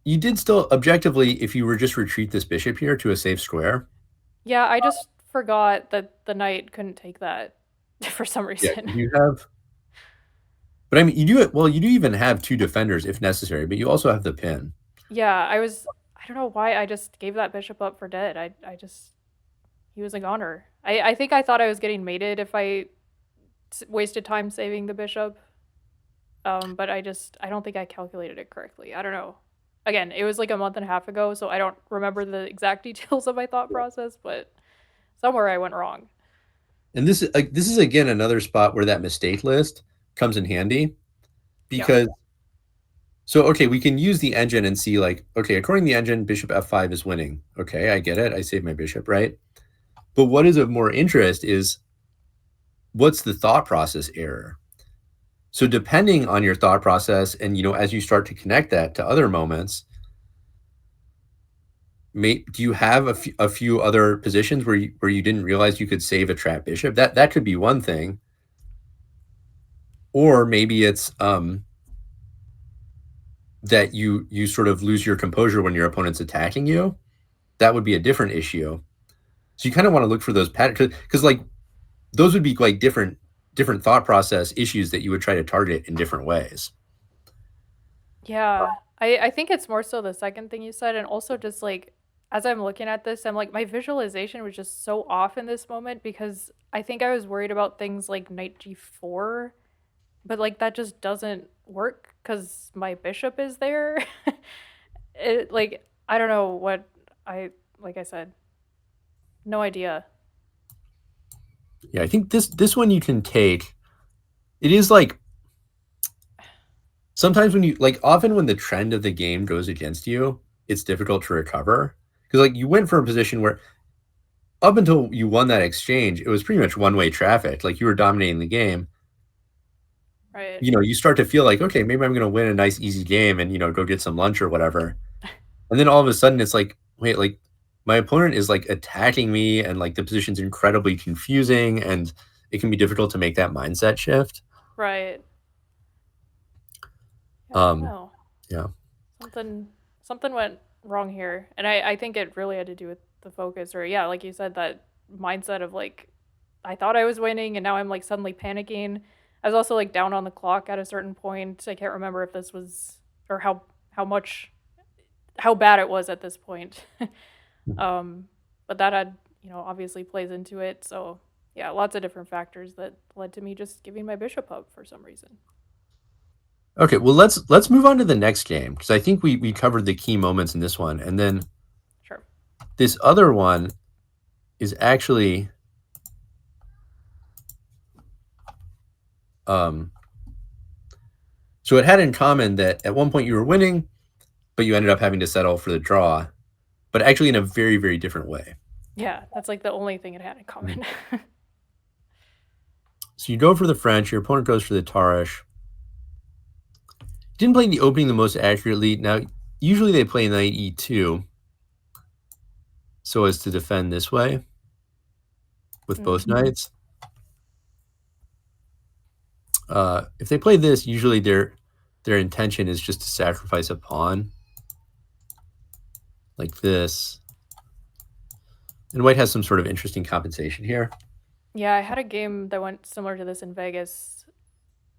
You did still objectively, if you were just retreat this bishop here to a safe square. Yeah, I just forgot that the knight couldn't take that for some Yeah. reason. You have, but I mean, you do it. Well, you do even have two defenders if necessary, but you also have the pin. Yeah, I don't know why I just gave that bishop up for dead. I just he was a goner. I think I thought I was getting mated if I wasted time saving the bishop. But I don't think I calculated it correctly. I don't know. Again, it was like a month and a half ago, so I don't remember the exact details of my thought process, but somewhere I went wrong. And this is again another spot where that mistake list comes in handy Yeah. because so okay, we can use the engine and see like okay, according to the engine, bishop f5 is winning. Okay, I get it. I saved my bishop, right? But what is of more interest is what's the thought process error? So depending on your thought process and as you start to connect that to other moments, do you have a few other positions where you didn't realize you could save a trap bishop? That could be one thing. or maybe it's that you sort of lose your composure when your opponent's attacking you. That would be a different issue. So you kind of want to look for those patterns because like those would be like different thought process issues that you would try to target in different ways. Yeah. I think it's more so the second thing you said, and also just like as I'm looking at this, I'm like my visualization was just so off in this moment because I think I was worried about things like knight g4, but like that just doesn't work because my bishop is there. It like I don't know what I like I said, no idea. Yeah, I think this one you can take. It is like sometimes when you like often when the trend of the game goes against you, it's difficult to recover because like you went for a position where up until you won that exchange, it was pretty much one-way traffic. Like you were dominating the game. Right. You know, you start to feel like, okay, maybe I'm going to win a nice easy game and go get some lunch or whatever. And then all of a sudden it's like, wait, like my opponent is like attacking me and like the position's incredibly confusing and it can be difficult to make that mindset shift. Right. Yeah, I don't Um, know. yeah. Something something went wrong here. And I think it really had to do with the focus or yeah, like you said, that mindset of like I thought I was winning and now I'm like suddenly panicking. I was also like down on the clock at a certain point. I can't remember if this was or how much how bad it was at this point. um but that had, obviously plays into it. So yeah, lots of different factors that led to me just giving my bishop up for some reason. Okay, well let's move on to the next game because I think we covered the key moments in this one. And then Sure. this other one is actually um so it had in common that at one point you were winning, but you ended up having to settle for the draw, but actually in a very, very different way. Yeah, that's like the only thing it had in Mhm. common. So you go for the French, your opponent goes for the Tarish. Didn't play the opening the most accurately. Now, usually they play knight e2 so as to defend this way with both Mm. knights. If they play this, usually their intention is just to sacrifice a pawn like this. And white has some sort of interesting compensation here. Yeah, I had a game that went similar to this in Vegas.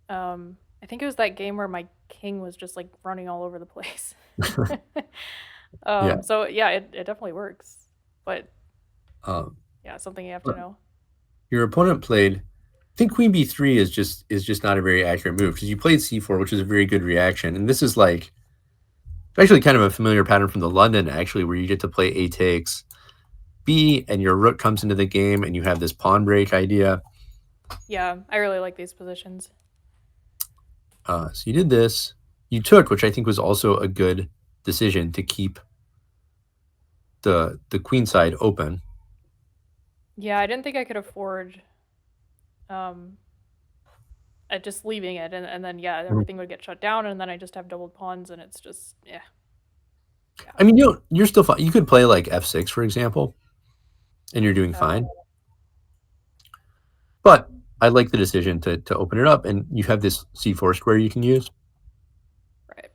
I think it was that game where my king was just like running all over the place. Yeah. So yeah, it definitely works. But Um, yeah, something you have to but know. your opponent played. I think queen b3 is just not a very accurate move because you played c4, which is a very good reaction, and this is like actually kind of a familiar pattern from the London actually, where you get to play a takes b and your rook comes into the game and you have this pawn break idea. Yeah, I really like these positions. So you did this. You took, which I think was also a good decision to keep the queen side open. Yeah, I didn't think I could afford um just leaving it and then yeah, Mhm. everything would get shut down and then I just have doubled pawns and it's just yeah. Yeah. I mean, you're still fine. You could play like f6, for example, and you're doing Oh, fine. But I like the decision to open it up, and you have this c4 square you can use. right.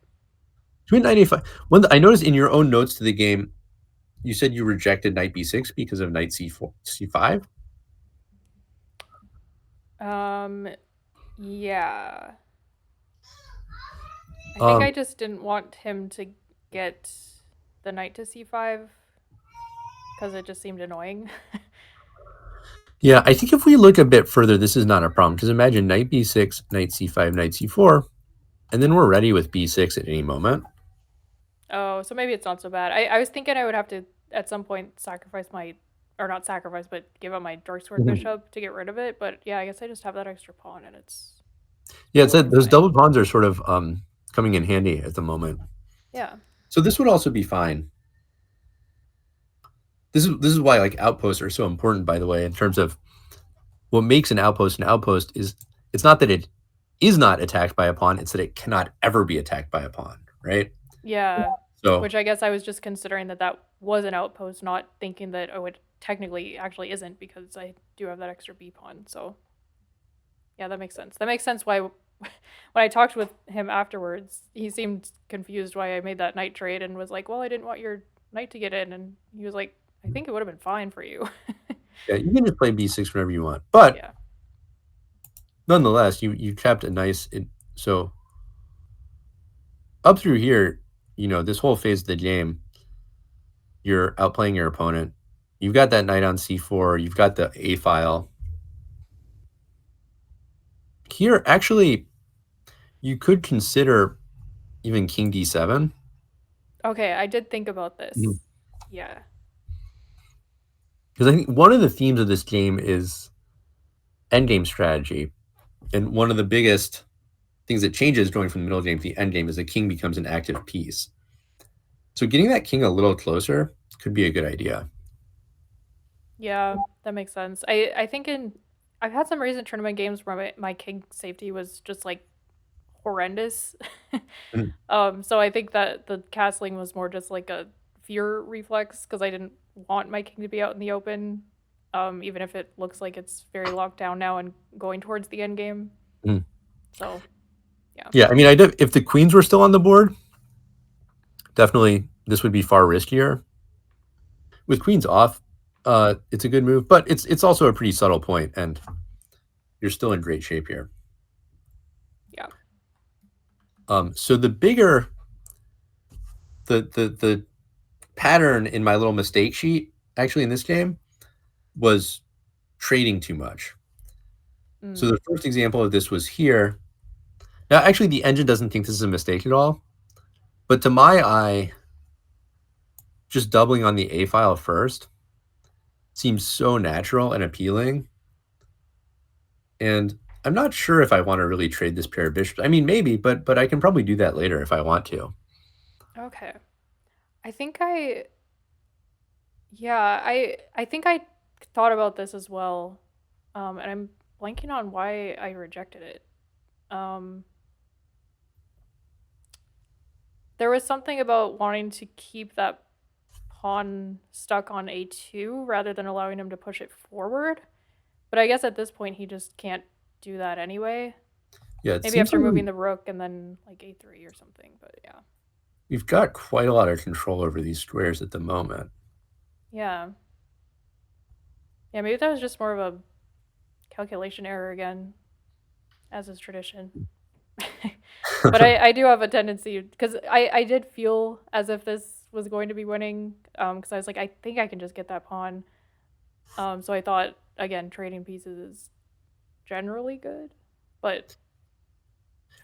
Queen knight a5. I noticed in your own notes to the game, you said you rejected knight b6 because of knight c4, c5. Um yeah. I think I Um, just didn't want him to get the knight to c5 because it just seemed annoying. yeah, I think if we look a bit further, this is not a problem because imagine knight b6, knight c5, knight c4, and then we're ready with b6 at any moment. Oh, so maybe it's not so bad. I was thinking I would have to at some point sacrifice my, or not sacrifice, but give up my dark sword Mhm. bishop to get rid of it. But yeah, I guess I just have that extra pawn and it's Yeah, it totally said those fine. double pawns are sort of coming in handy at the moment. Yeah. So this would also be fine. This is why like outposts are so important, by the way, in terms of what makes an outpost is it's not that it is not attacked by a pawn, it's that it cannot ever be attacked by a pawn, right? Yeah. So Which I guess I was just considering that that was an outpost, not thinking that, oh, it technically actually isn't because I do have that extra b pawn. So yeah, that makes sense. That makes sense why when I talked with him afterwards, he seemed confused why I made that knight trade and was like, "Well, I didn't want your knight to get in." And he was like, "I think it would have been fine for you." Yeah, you can just play b6 whenever you want, but Yeah. nonetheless, you kept a nice. So up through here, this whole phase of the game, you're outplaying your opponent. You've got that knight on c4. You've got the a file here. Actually, you could consider even king d7. Okay, I did think about this. Yeah. Because I think one of the themes of this game is endgame strategy. And one of the biggest things that changes going from the middle game to the end game is the king becomes an active piece. So getting that king a little closer could be a good idea. Yeah, that makes sense. I think I've had some recent tournament games where my king safety was just like horrendous. Mhm, So I think that the castling was more just like a fear reflex because I didn't want my king to be out in the open, even if it looks like it's very locked down now and going towards the end game. mhm. So yeah, Yeah, I mean, if the queens were still on the board, definitely this would be far riskier. With queens off, it's a good move, but it's also a pretty subtle point, and you're still in great shape here. yeah, So the pattern in my little mistake sheet actually in this game was trading too much. So mm, the first example of this was here. Now, actually, the engine doesn't think this is a mistake at all, but to my eye, just doubling on the A file first seems so natural and appealing. And I'm not sure if I want to really trade this pair of bishops. I mean, maybe, but I can probably do that later if I want to. okay. I think I yeah I think I thought about this as well, and I'm blanking on why I rejected it. Um, there was something about wanting to keep that pawn stuck on a2 rather than allowing him to push it forward. But I guess at this point he just can't do that anyway. Yeah, it Maybe seems after like moving the rook and then like a3 or something. But yeah, we've got quite a lot of control over these squares at the moment. yeah, yeah. Maybe that was just more of a calculation error again, as is tradition. But I do have a tendency because I did feel as if this was going to be winning because I was like I think I can just get that pawn. So I thought again trading pieces is generally good, but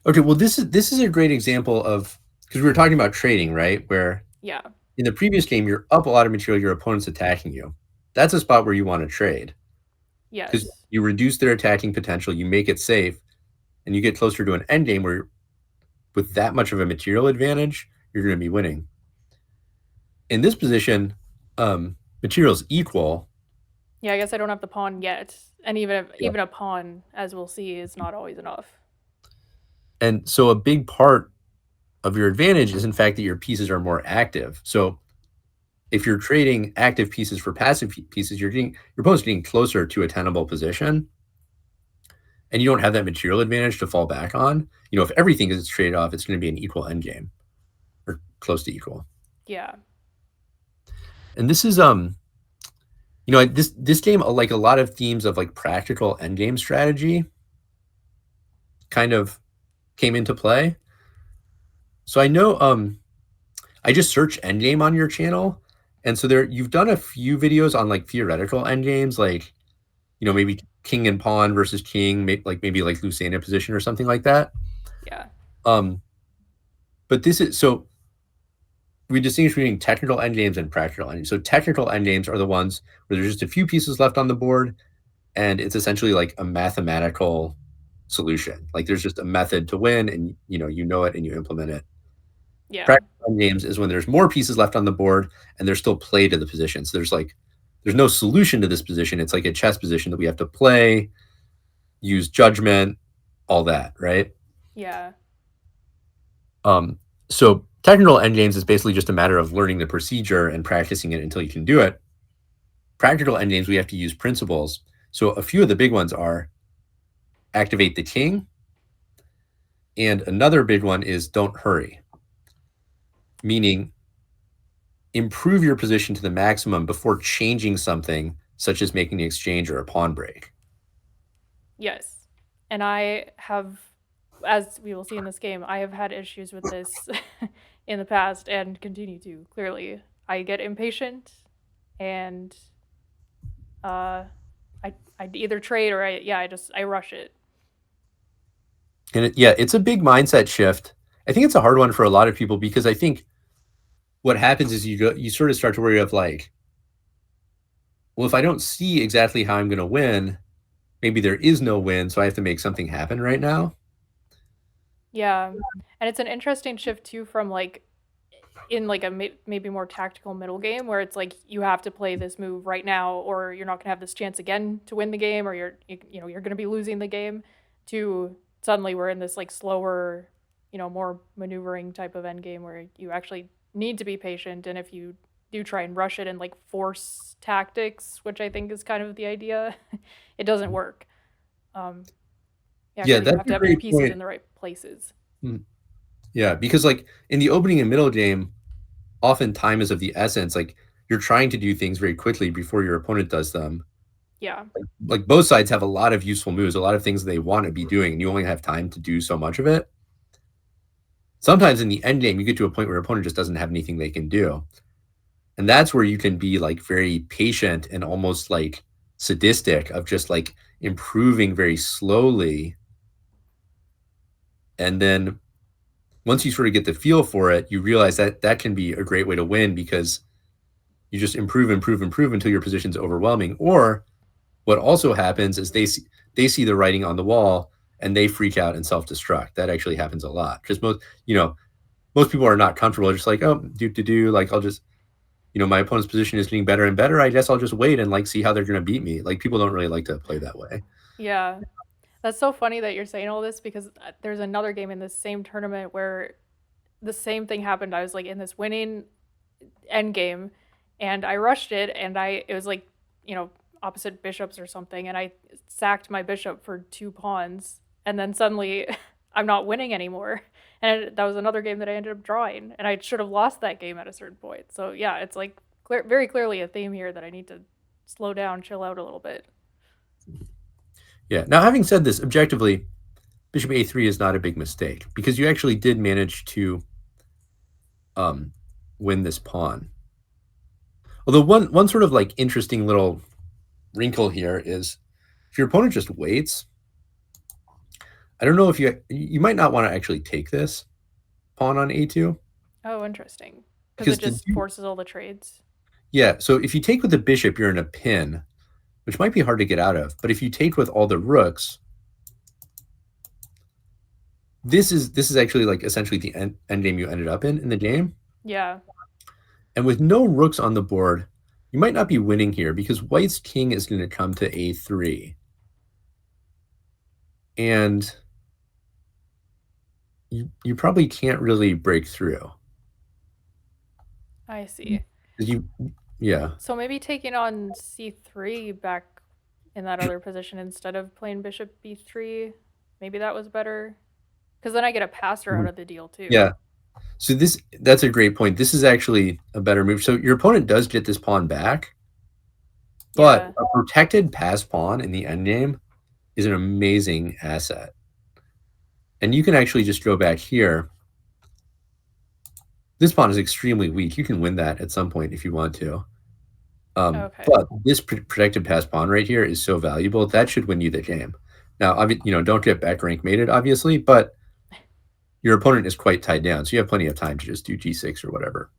Okay, well, this is a great example of because we were talking about trading, right? Where yeah, in the previous game you're up a lot of material, your opponent's attacking you. That's a spot where you want to trade because yes, you reduce their attacking potential, you make it safe, and you get closer to an end game where with that much of a material advantage, you're going to be winning. In this position, materials equal, yeah. I guess I don't have the pawn yet, and yeah. even a pawn, as we'll see, is not always enough. And so a big part of your advantage is in fact that your pieces are more active. So if you're trading active pieces for passive pieces, your opponent's getting closer to a tenable position, and you don't have that material advantage to fall back on. If everything is traded off, it's going to be an equal end game or close to equal. Yeah, And this is this game, like a lot of themes of like practical end game strategy, kind of came into play. So I know I just searched endgame on your channel, and so there you've done a few videos on like theoretical endgames, like maybe king and pawn versus king, maybe like Lucena position or something like that. yeah, Um, but this is so we distinguish between technical endgames and practical endgames. So technical endgames are the ones where there's just a few pieces left on the board, and it's essentially like a mathematical solution. Like there's just a method to win, and you know it and you implement it. yeah, Practical games is when there's more pieces left on the board and there's still play to the position. So there's no solution to this position. It's like a chess position that we have to play, use judgment, all that, right? yeah, Um, so technical endgames is basically just a matter of learning the procedure and practicing it until you can do it. Practical endgames, we have to use principles. So a few of the big ones are activate the king, And another big one is don't hurry, meaning improve your position to the maximum before changing something, such as making an exchange or a pawn break. Yes. And I have, as we will see in this game, I have had issues with this in the past and continue to, clearly. I get impatient and uh, I either trade or I rush it. And yeah, it's a big mindset shift. I think it's a hard one for a lot of people because I think what happens is you sort of start to worry of like, well, if I don't see exactly how I'm going to win, maybe there is no win, so I have to make something happen right now. Yeah. And it's an interesting shift too from like in like a maybe more tactical middle game where it's like you have to play this move right now or you're not going to have this chance again to win the game or you're going to be losing the game to suddenly we're in this like slower, more maneuvering type of end game where you actually need to be patient and if you do try and rush it and like force tactics, which I think is kind of the idea, it doesn't work. Um you Yeah, actually that's have a to have your great pieces point. in the right places. Mm. Yeah, because like in the opening and middle game, often time is of the essence. Like you're trying to do things very quickly before your opponent does them. Yeah. Like both sides have a lot of useful moves, a lot of things they want to be doing, and you only have time to do so much of it. Sometimes in the end game, you get to a point where your opponent just doesn't have anything they can do. And that's where you can be like very patient and almost like sadistic of just like improving very slowly. And then once you sort of get the feel for it, you realize that that can be a great way to win because you just improve, improve, improve until your position's overwhelming. Or what also happens is they see the writing on the wall and they freak out and self-destruct. That actually happens a lot. Because most people are not comfortable. They're just like, oh, do like I'll just my opponent's position is getting better and better. I guess I'll just wait and like see how they're gonna beat me. Like people don't really like to play that way. Yeah. That's so funny that you're saying all this because there's another game in this same tournament where the same thing happened. I was like in this winning end game and I rushed it and it was like, opposite bishops or something and I sacked my bishop for 2 pawns and then suddenly I'm not winning anymore. And that was another game that I ended up drawing and I should have lost that game at a certain point. So yeah, it's like very clearly a theme here that I need to slow down, chill out a little bit. Yeah. Now, having said this, objectively, bishop a3 is not a big mistake because you actually did manage to um, win this pawn. Although one sort of like interesting little wrinkle here is if your opponent just waits, I don't know if you might not want to actually take this pawn on a2 Oh, interesting. Because it because just forces all the trades. yeah, so if you take with the bishop, you're in a pin, which might be hard to get out of. But if you take with all the rooks, this is actually like essentially the end game you ended up in the game. Yeah. And with no rooks on the board, you might not be winning here because white's king is going to come to a3. And you probably can't really break through. I see. You yeah. So maybe taking on c3 back in that other position instead of playing bishop b3, maybe that was better. Because then I get a passer out Mhm. of the deal too. Yeah. So that's a great point. This is actually a better move. So your opponent does get this pawn back, but Yeah. a protected pass pawn in the endgame is an amazing asset. And you can actually just go back here. This pawn is extremely weak. You can win that at some point if you want to. Okay. But this protected pass pawn right here is so valuable that should win you the game. Now, don't get back rank mated, obviously, but your opponent is quite tied down, so you have plenty of time to just do g6 or whatever.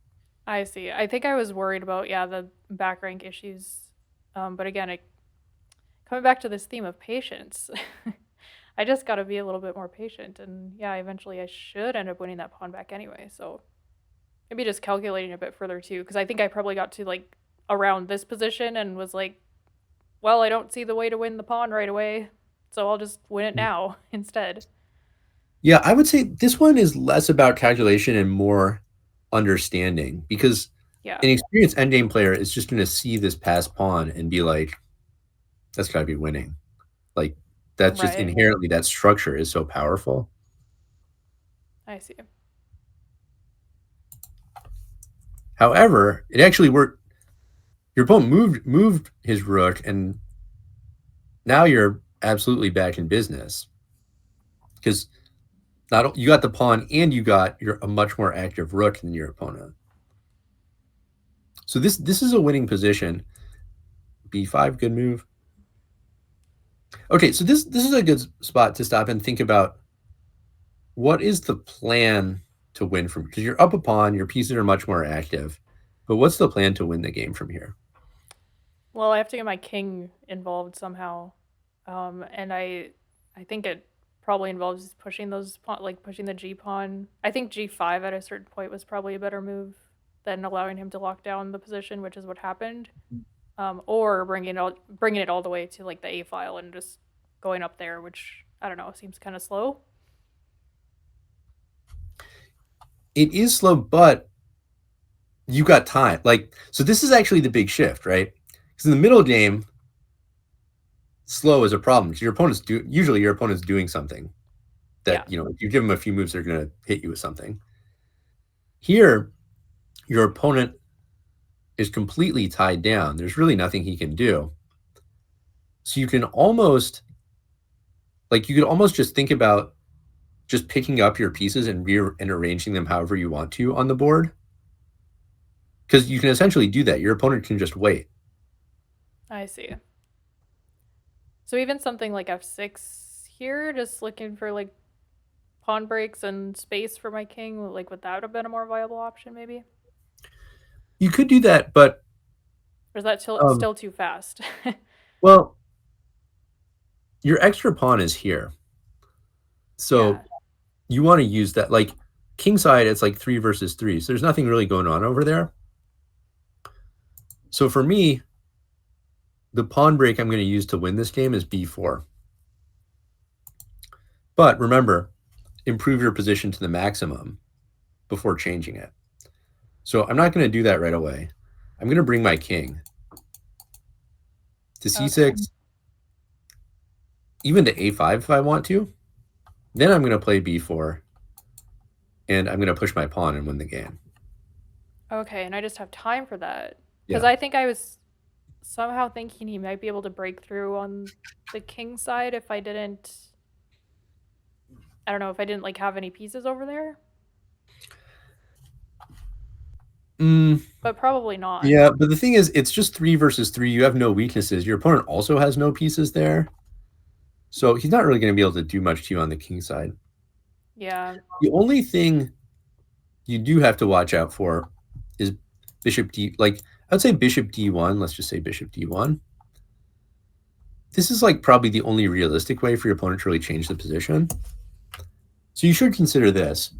I see. I think I was worried about, yeah, the back rank issues. But again, coming back to this theme of patience, I just got to be a little bit more patient. And yeah, eventually I should end up winning that pawn back anyway. So maybe just calculating a bit further too, because I think I probably got to like around this position and was like, well, I don't see the way to win the pawn right away, so I'll just win it now instead. Yeah, I would say this one is less about calculation and more understanding because Yeah, an experienced endgame player is just going to see this pass pawn and be like, that's got to be winning. Like, that's just right. inherently that structure is so powerful. I see. However, it actually worked. Your opponent moved his rook, and now you're absolutely back in business because not you got the pawn and you got a much more active rook than your opponent. So this is a winning position. B5, good move. Okay, so this is a good spot to stop and think about what is the plan to win from, because you're up a pawn, your pieces are much more active, but what's the plan to win the game from here? Well, I have to get my king involved somehow, and I think it probably involves pushing like pushing the G pawn. I think G5 at a certain point was probably a better move than allowing him to lock down the position, which is what happened. Or bringing it all the way to like the A file and just going up there, which I don't know, seems kind of slow. It is slow, but you got time. Like, so this is actually the big shift, right? Because in the middle game, slow is a problem because usually your opponent's doing something that, Yeah, if you give them a few moves, they're going to hit you with something. Here, your opponent is completely tied down. There's really nothing he can do. So you could almost just think about just picking up your pieces and arranging them however you want to on the board, because you can essentially do that. Your opponent can just wait. I see. So even something like F6 here, just looking for like pawn breaks and space for my king, like would that have been a more viable option maybe? You could do that, but Or is that um, still too fast? well, your extra pawn is here, so Yeah, you want to use that. Like king side, it's like 3 versus 3, so there's nothing really going on over there. So for me, the pawn break I'm going to use to win this game is b4. But remember, improve your position to the maximum before changing it. So I'm not going to do that right away. I'm going to bring my king to okay. c6, even to a5 if I want to. Then I'm going to play b4, and I'm going to push my pawn and win the game. Okay, and I just have time for that. Because Yeah. I think I was somehow thinking he might be able to break through on the king side if I didn't, I don't know, if I didn't like have any pieces over there. Mm, But probably not. yeah, but the thing is, it's just 3 versus 3. You have no weaknesses. Your opponent also has no pieces there. So he's not really going to be able to do much to you on the king side. Yeah. The only thing you do have to watch out for is bishop d. Like, I'd say bishop d1. Let's just say bishop d1. This is like probably the only realistic way for your opponent to really change the position. So you should consider this.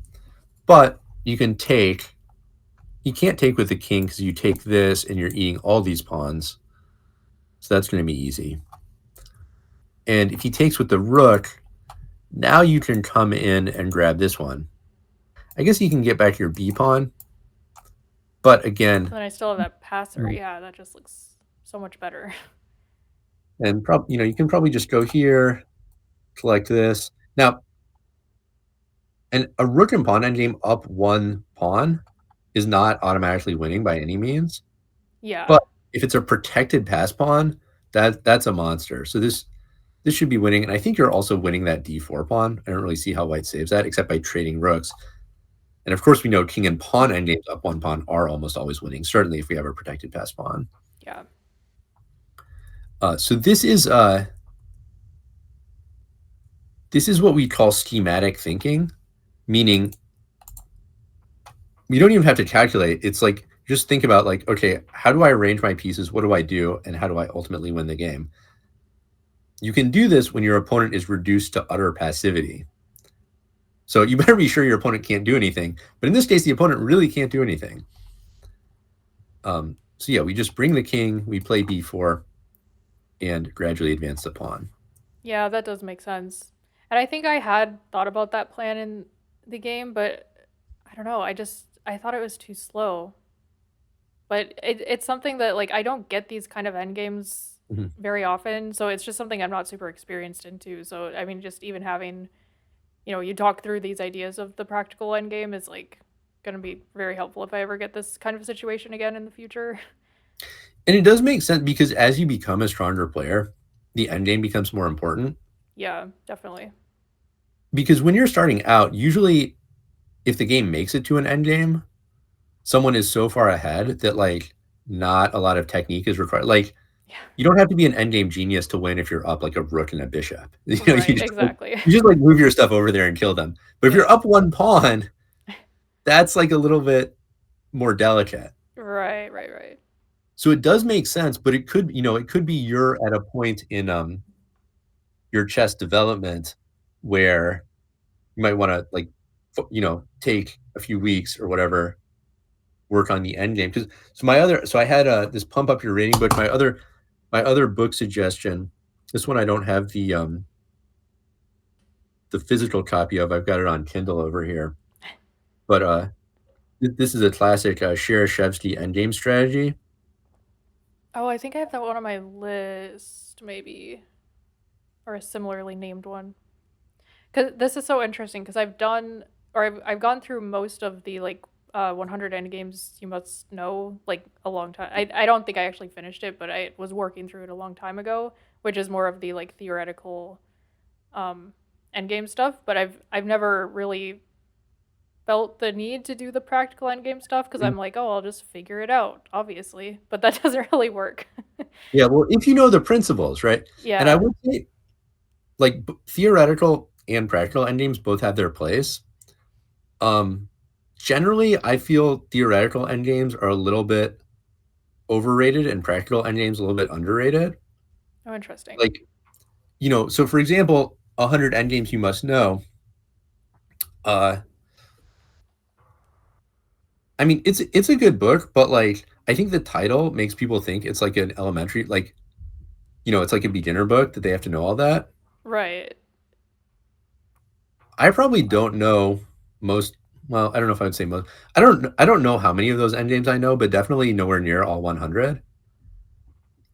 But you can take. You can't take with the king because you take this and you're eating all these pawns. So that's going to be easy. And if he takes with the rook, now you can come in and grab this one. I guess you can get back your b pawn, but again, And then I still have that passer. Yeah, that just looks so much better. and you can probably just go here, collect this. Now, and a rook and pawn endgame up one pawn is not automatically winning by any means. Yeah. But if it's a protected pass pawn, that's a monster. So this should be winning, and I think you're also winning that d4 pawn. I don't really see how white saves that except by trading rooks. And of course, we know king and pawn endgames up one pawn are almost always winning, certainly if we have a protected pass pawn. Yeah. So this is what we call schematic thinking, meaning we don't even have to calculate. It's like just think about like, okay, how do I arrange my pieces? What do I do? And how do I ultimately win the game? You can do this when your opponent is reduced to utter passivity. So you better be sure your opponent can't do anything. But in this case, the opponent really can't do anything. So yeah, we just bring the king, we play b4, and gradually advance the pawn. Yeah, that does make sense. And I think I had thought about that plan in the game, but I don't know. I thought it was too slow. But it's something that like I don't get these kind of end games Mhm. very often, so it's just something I'm not super experienced into. So I mean, just even having you talk through these ideas of the practical end game is like going to be very helpful if I ever get this kind of situation again in the future. And it does make sense because as you become a stronger player, the end game becomes more important. Yeah, definitely. Because when you're starting out, usually if the game makes it to an end game, someone is so far ahead that like not a lot of technique is required. Like Yeah. you don't have to be an end game genius to win if you're up like a rook and a bishop. Right, exactly. You just like move your stuff over there and kill them. But if Yeah. you're up one pawn, that's like a little bit more delicate. Right, right, right. So it does make sense, but it could, it could be you're at a point in your chess development where you might want to like take a few weeks or whatever, work on the end game. Because so I had this pump up your rating book. My other book suggestion, this one I don't have the physical copy of. I've got it on Kindle over here. But this is a classic Shereshevsky endgame strategy. Oh, I think I have that one on my list, maybe, or a similarly named one. Because this is so interesting. Because I've gone through most of the like 100 end games you must know like a long time. I don't think I actually finished it, but I was working through it a long time ago, which is more of the like theoretical um, end game stuff. But I've never really felt the need to do the practical end game stuff because Mhm. I'm like, oh, I'll just figure it out, obviously. But that doesn't really work. Yeah, well, if you know the principles, right? And I Yeah, would say, like, theoretical and practical endgames both have their place. Um, Generally, I feel theoretical endgames are a little bit overrated and practical endgames a little bit underrated. oh, interesting. Like, so for example, 100 endgames you must know. Uh, I mean, it's a good book, but like, I think the title makes people think it's like an elementary, like, it's like a beginner book that they have to know all that. Right. I probably don't know most. Well, I don't know if I would say most. I don't know how many of those endgames I know, but definitely nowhere near all 100.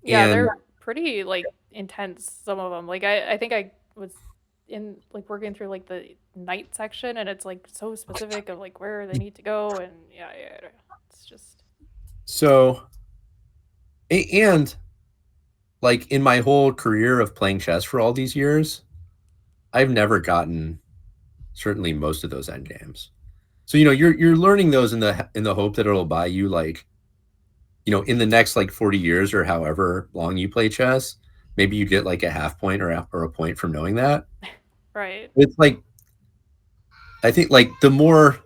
Yeah, And they're pretty like intense, some of them. Like I think I was in like working through like the night section and it's like so specific of like where they need to go and yeah. It's just so, and like in my whole career of playing chess for all these years, I've never gotten certainly most of those endgames. So you're learning those in the hope that it'll buy you like in the next like 40 years or however long you play chess, maybe you get like a half point or a point from knowing that. right. It's like I think like the more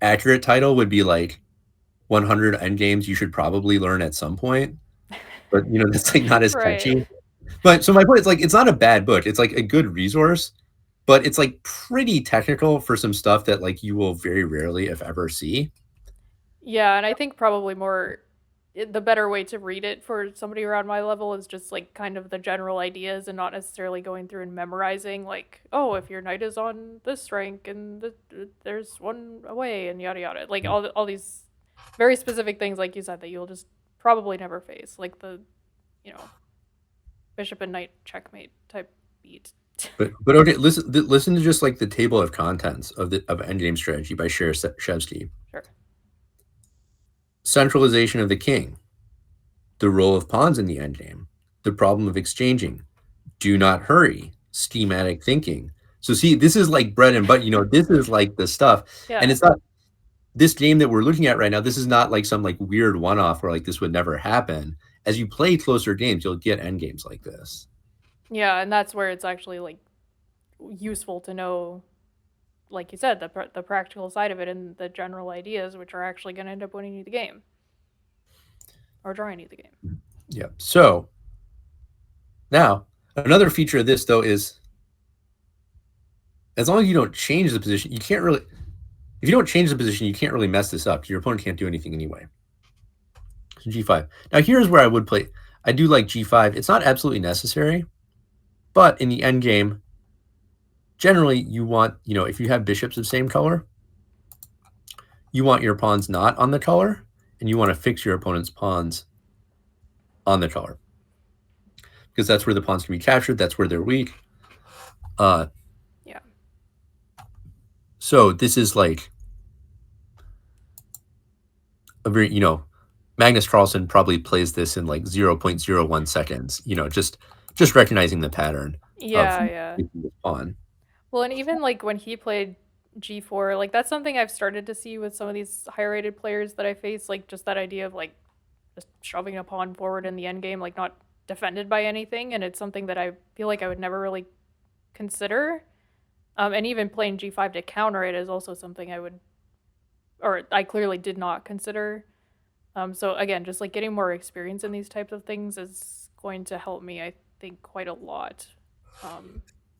accurate title would be like 100 endgames you should probably learn at some point, but that's like not as Right. catchy. But so my point is like it's not a bad book. It's like a good resource, but it's like pretty technical for some stuff that like you will very rarely if ever see. Yeah, and I think probably the better way to read it for somebody around my level is just like kind of the general ideas and not necessarily going through and memorizing like, oh, if your knight is on this rank and there's one away and yada yada. Like all these very specific things like you said that you'll just probably never face, like the, you know, bishop and knight checkmate type beat. But okay, listen to just like the table of contents of Endgame Strategy by Shereshevsky. Sure. Centralization of the king, the role of pawns in the endgame, the problem of exchanging, do not hurry, schematic thinking. So see, this is like bread and butter. This is like the stuff, and Yeah. it's not this game that we're looking at right now. This is not like some like weird one-off where like this would never happen. As you play closer games, you'll get end games like this. Yeah, and that's where it's actually like useful to know, like you said, the practical side of it and the general ideas, which are actually going to end up winning you the game or drawing you the game. Yeah. So now another feature of this though is as long as you don't change the position, you can't really. If you don't change the position, you can't really mess this up. Your opponent can't do anything anyway. So G5. Now here's where I would play. I do like G5. It's not absolutely necessary, but in the end game, generally you want, if you have bishops of same color, you want your pawns not on the color, and you want to fix your opponent's pawns on the color because that's where the pawns can be captured. That's where they're weak. Uh, Yeah. So this is like a very, Magnus Carlsen probably plays this in like 0.01 seconds, just recognizing the pattern of Yeah, yeah. taking this pawn. Well, and even like when he played G4, like that's something I've started to see with some of these higher rated players that I face, like just that idea of like just shoving a pawn forward in the end game, like not defended by anything, and it's something that I feel like I would never really consider. And even playing G5 to counter it is also something I would, or I clearly did not consider. So again, just like getting more experience in these types of things is going to help me, I think, quite a lot.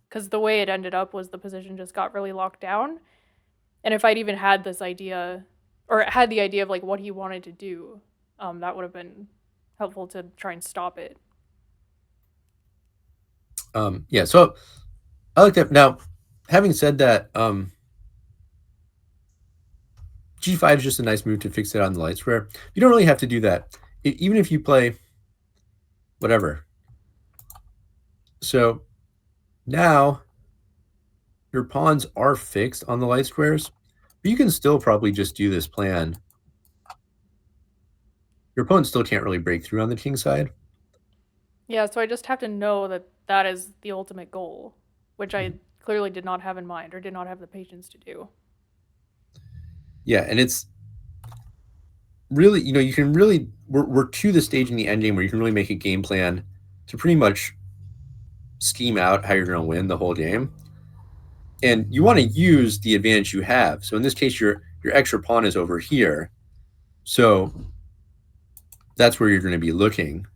Because the way it ended up was the position just got really locked down, and if I'd even had this idea, or had the idea of like what he wanted to do, that would have been helpful to try and stop it. Yeah, so I like that. Now, having said that, G5 is just a nice move to fix it on the light square. You don't really have to do that, even if you play whatever. So now your pawns are fixed on the light squares, but you can still probably just do this plan. Your opponent still can't really break through on the king side. Yeah, so I just have to know that that is the ultimate goal, which I clearly did not have in mind or did not have the patience to do. Yeah, and it's really, you can really, we're to the stage in the endgame where you can really make a game plan to pretty much scheme out how you're going to win the whole game. And you want to use the advantage you have. So in this case, your extra pawn is over here. So that's where you're going to be looking.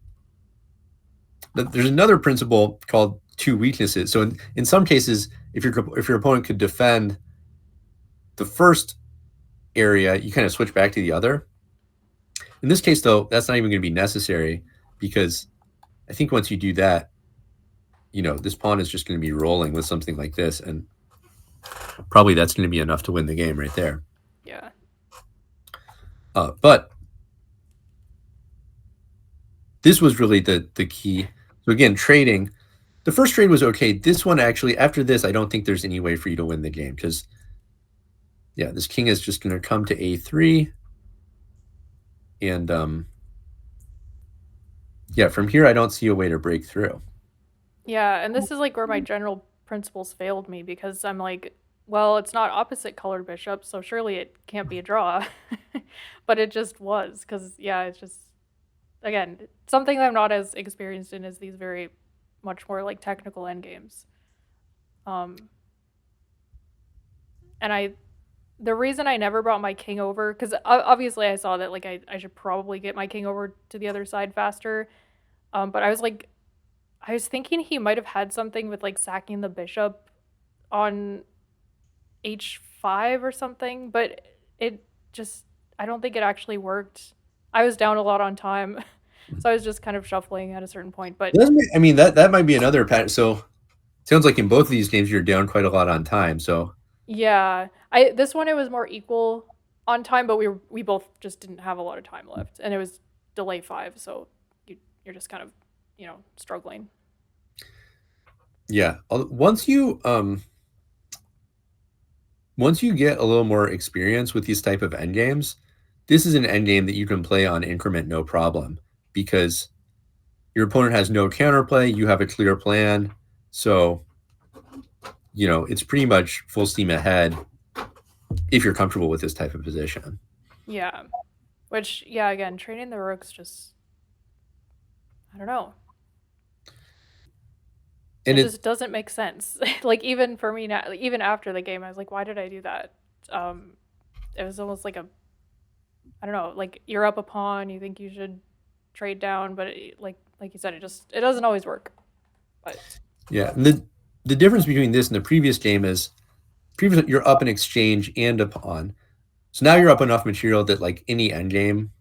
But there's another principle called two weaknesses. So in some cases, if your opponent could defend the first area, you kind of switch back to the other. In this case, though, that's not even going to be necessary because I think once you do that, this pawn is just going to be rolling with something like this, and probably that's going to be enough to win the game right there. Yeah. But this was really the key. So again, trading. The first trade was okay. This one actually, after this, I don't think there's any way for you to win the game because, yeah, this king is just going to come to a3, and yeah, from here I don't see a way to break through. Yeah, and this is like where my general principles failed me because I'm like, well, it's not opposite colored bishops, so surely it can't be a draw. But it just was because, yeah, it's just, again, something I'm not as experienced in is these very much more like technical endgames. Um, and the reason I never brought my king over, because obviously I saw that like I should probably get my king over to the other side faster. But I was like, I was thinking he might have had something with like sacking the bishop on h5 or something, but it just, I don't think it actually worked. I was down a lot on time, so I was just kind of shuffling at a certain point. But I mean, that might be another pattern. So sounds like in both of these games you're down quite a lot on time. So yeah, I this one it was more equal on time, but we both just didn't have a lot of time left, and it was delay 5, so you're just kind of struggling. yeah, once you get a little more experience with these type of endgames, this is an endgame that you can play on increment no problem because your opponent has no counterplay. You have a clear plan. So, it's pretty much full steam ahead if you're comfortable with this type of position. Yeah, which yeah, again, training the rooks just, I don't know. And It it, just doesn't make sense. Like even for me now, even after the game, I was like, why did I do that? Um, it was almost like a, I don't know, like you're up a pawn, you think you should trade down, but like you said, it doesn't always work. But yeah, and the difference between this and the previous game is previously you're up an exchange and a pawn. So now you're up enough material that like any endgame,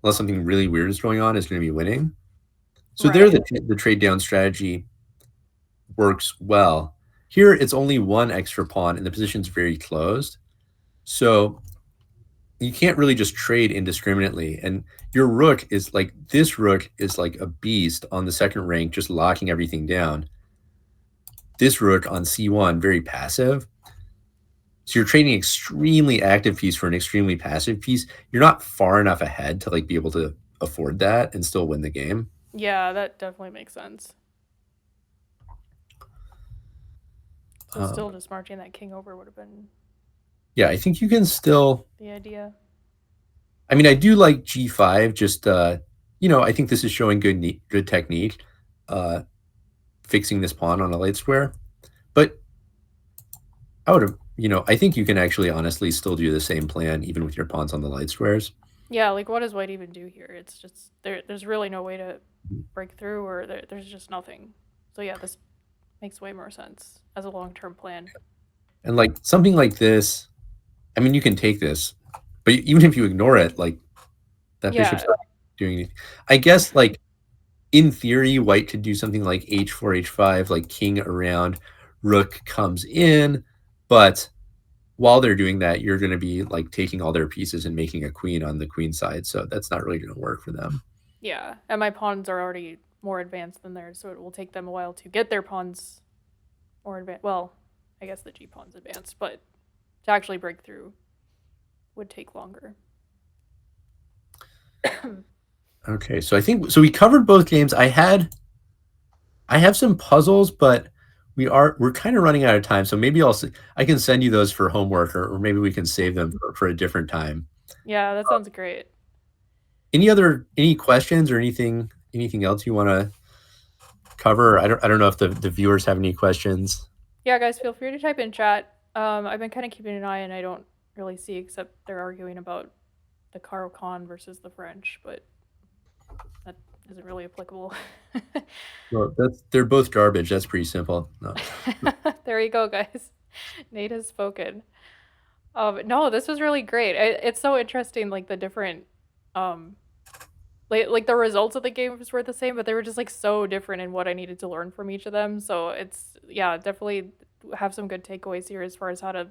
unless something really weird is going on, is going to be winning. So there, right, the trade down strategy works well. Here, it's only one extra pawn, and the position's very closed. So you can't really just trade indiscriminately. And your rook is like this rook is like a beast on the second rank, just locking everything down. This rook on c1, very passive. So you're trading an extremely active piece for an extremely passive piece. You're not far enough ahead to like be able to afford that and still win the game. Yeah, that definitely makes sense. So Um, still just marching that king over would have been yeah, I think you can still. the idea. I mean, I do like G5. Just I think this is showing good technique, uh, fixing this pawn on a light square. But I would have, I think you can actually honestly still do the same plan even with your pawns on the light squares. Yeah, like what does white even do here? It's just there's really no way to break through, or there's just nothing. So yeah, this makes way more sense as a long-term plan. And like something like this, I mean, you can take this, but even if you ignore it, like that bishop's Yeah. not doing anything. I guess like in theory, white could do something like h4, h5, like king around, rook comes in, but while they're doing that, you're going to be like taking all their pieces and making a queen on the queen side. So that's not really going to work for them. Yeah, and my pawns are already more advanced than theirs, so it will take them a while to get their pawns more advanced. Well, I guess the G pawn's advanced, but to actually break through would take longer. Okay, so I think so. We covered both games. I have some puzzles, but we're kind of running out of time. So maybe I can send you those for homework, or maybe we can save them for a different time. Yeah, that sounds great. Any questions or anything else you want to cover? I don't know if the viewers have any questions. Yeah, guys, feel free to type in chat. I've been kind of keeping an eye, and I don't really see except they're arguing about the Caro-Kann versus the French, but that isn't really applicable. Well, they're both garbage. That's pretty simple. No. There you go, guys. Nate has spoken. No, this was really great. It's so interesting, like the different, um, like the results of the games were the same, but they were just like so different in what I needed to learn from each of them. So it's yeah, definitely have some good takeaways here as far as how to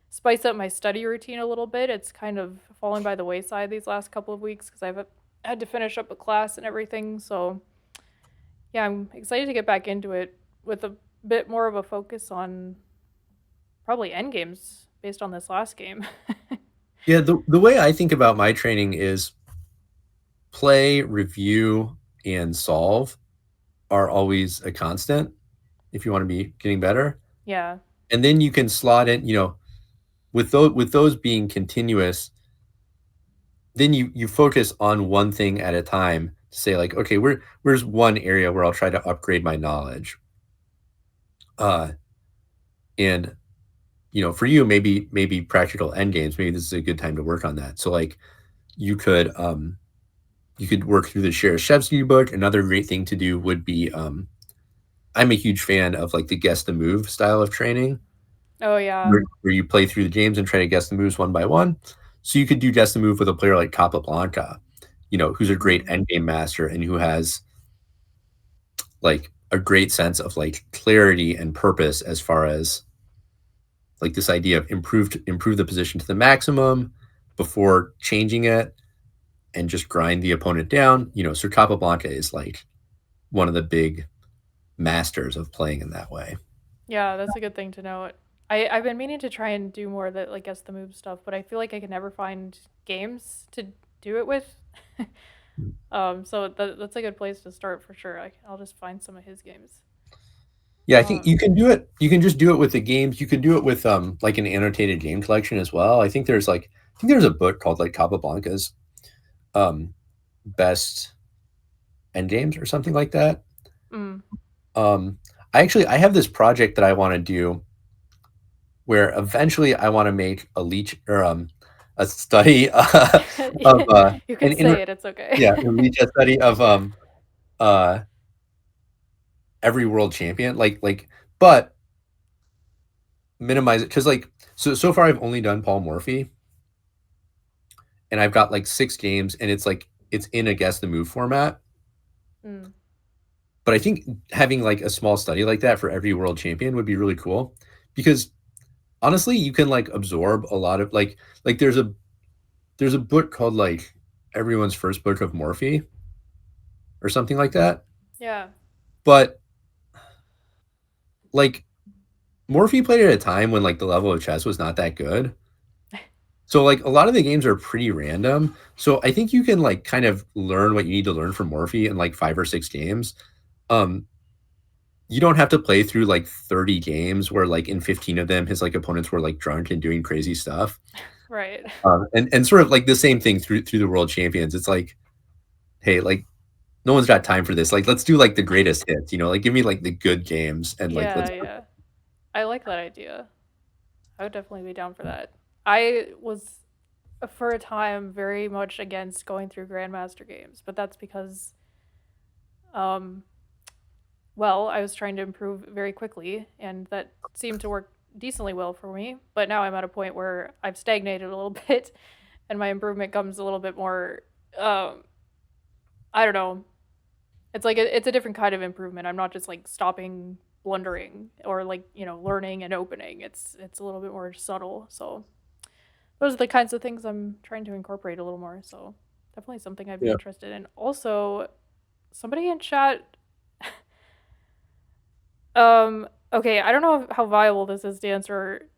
spice up my study routine a little bit. It's kind of fallen by the wayside these last couple of weeks because I've had to finish up a class and everything. So yeah, I'm excited to get back into it with a bit more of a focus on probably end games based on this last game. Yeah, the way I think about my training is play, review, and solve are always a constant if you want to be getting better. Yeah. And then you can slot in, with those being continuous, then you focus on one thing at a time to say like, okay, where's one area where I'll try to upgrade my knowledge. And for you, maybe practical end games, maybe this is a good time to work on that. So like you could work through the Shereshevsky book. Another great thing to do would be I'm a huge fan of like the guess the move style of training, Oh yeah. where you play through the games and try to guess the moves one by one. So you could do guess the move with a player like Capablanca, who's a great Mm. endgame master and who has like a great sense of like clarity and purpose as far as like this idea of improve the position to the maximum before changing it and just grind the opponent down. So Capablanca is like one of the big masters of playing in that way. Yeah, that's a good thing to know. I've been meaning to try and do more of the like guess the move stuff, but I feel like I can never find games to do it with. So that's a good place to start for sure. I'll just find some of his games. Yeah, I think Um, you can do it. You can just do it with the games. You could do it with like an annotated game collection as well. I think there's a book called like Capablanca's um best end games or something like that. mm. Um I have this project that I want to do where eventually I want to make a leech or a study of You can an inter say it. It's yeah, okay. a leech a study of uh every world champion like but minimize it because like so far I've only done Paul Morphy and I've got like 6 games and it's in a guess the move format. Mm. But I think having like a small study like that for every world champion would be really cool because honestly, you can like absorb a lot of like there's a book called like Everyone's First Book of Morphy or something like that. Yeah. But like Morphe played at a time when like the level of chess was not that good. So like a lot of the games are pretty random. So I think you can like kind of learn what you need to learn from Morphe in like 5 or 6 games. Um, you don't have to play through like 30 games where like in 15 of them his like opponents were like drunk and doing crazy stuff. Right. And sort of like the same thing through the world champions. It's like, hey, like no one's got time for this. Like let's do like the greatest hits, like give me like the good games and like Yeah, let's. yeah. I like that idea. I would definitely be down for that. I was for a time very much against going through Grandmaster games, but that's because um well, I was trying to improve very quickly and that seemed to work decently well for me, but now I'm at a point where I've stagnated a little bit and my improvement comes a little bit more um I don't know. It's like it's a different kind of improvement. I'm not just like stopping blundering or like, learning and opening. It's a little bit more subtle. So those are the kinds of things I'm trying to incorporate a little more. So definitely something I'd be Yeah. interested in. Also, somebody in chat okay, I don't know how viable this is to answer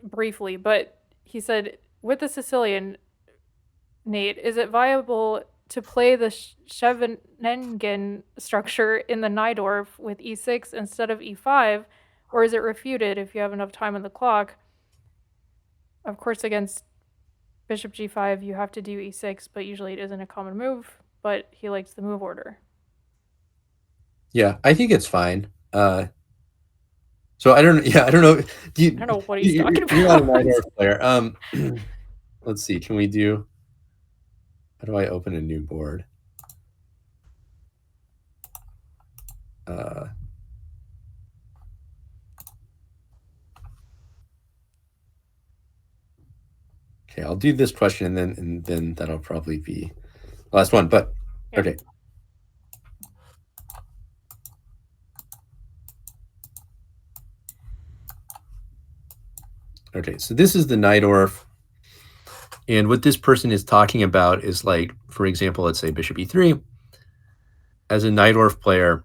briefly, but he said with the Sicilian, Nate, is it viable to play the Scheveningen structure in the Najdorf with e6 instead of e5, or is it refuted if you have enough time on the clock? Of course, against bishop g5, you have to do e6, but usually it isn't a common move, but he likes the move order. Yeah, I think it's fine. So I don't. Yeah, I don't know. I don't know what he's talking You're not a about. Nightmare player. Let's see. Can we do? How do I open a new board? Uh, okay, I'll do this question and then that'll probably be the last one. But Yeah. okay. Okay, so this is the Najdorf. And what this person is talking about is like, for example, let's say bishop e3. As a Najdorf player,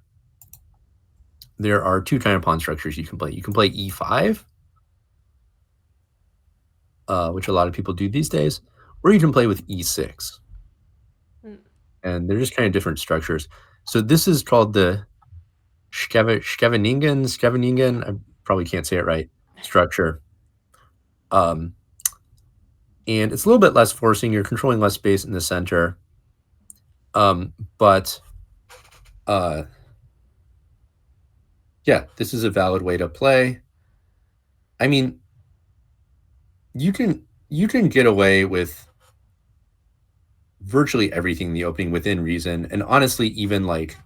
there are two kind of pawn structures you can play. You can play e5, which a lot of people do these days, or you can play with e6. Mm. And they're just kind of different structures. So this is called the Scheveningen, I probably can't say it right, structure. Um, and it's a little bit less forcing. You're controlling less space in the center. But yeah, this is a valid way to play. I mean, you can get away with virtually everything in the opening within reason, and honestly, even like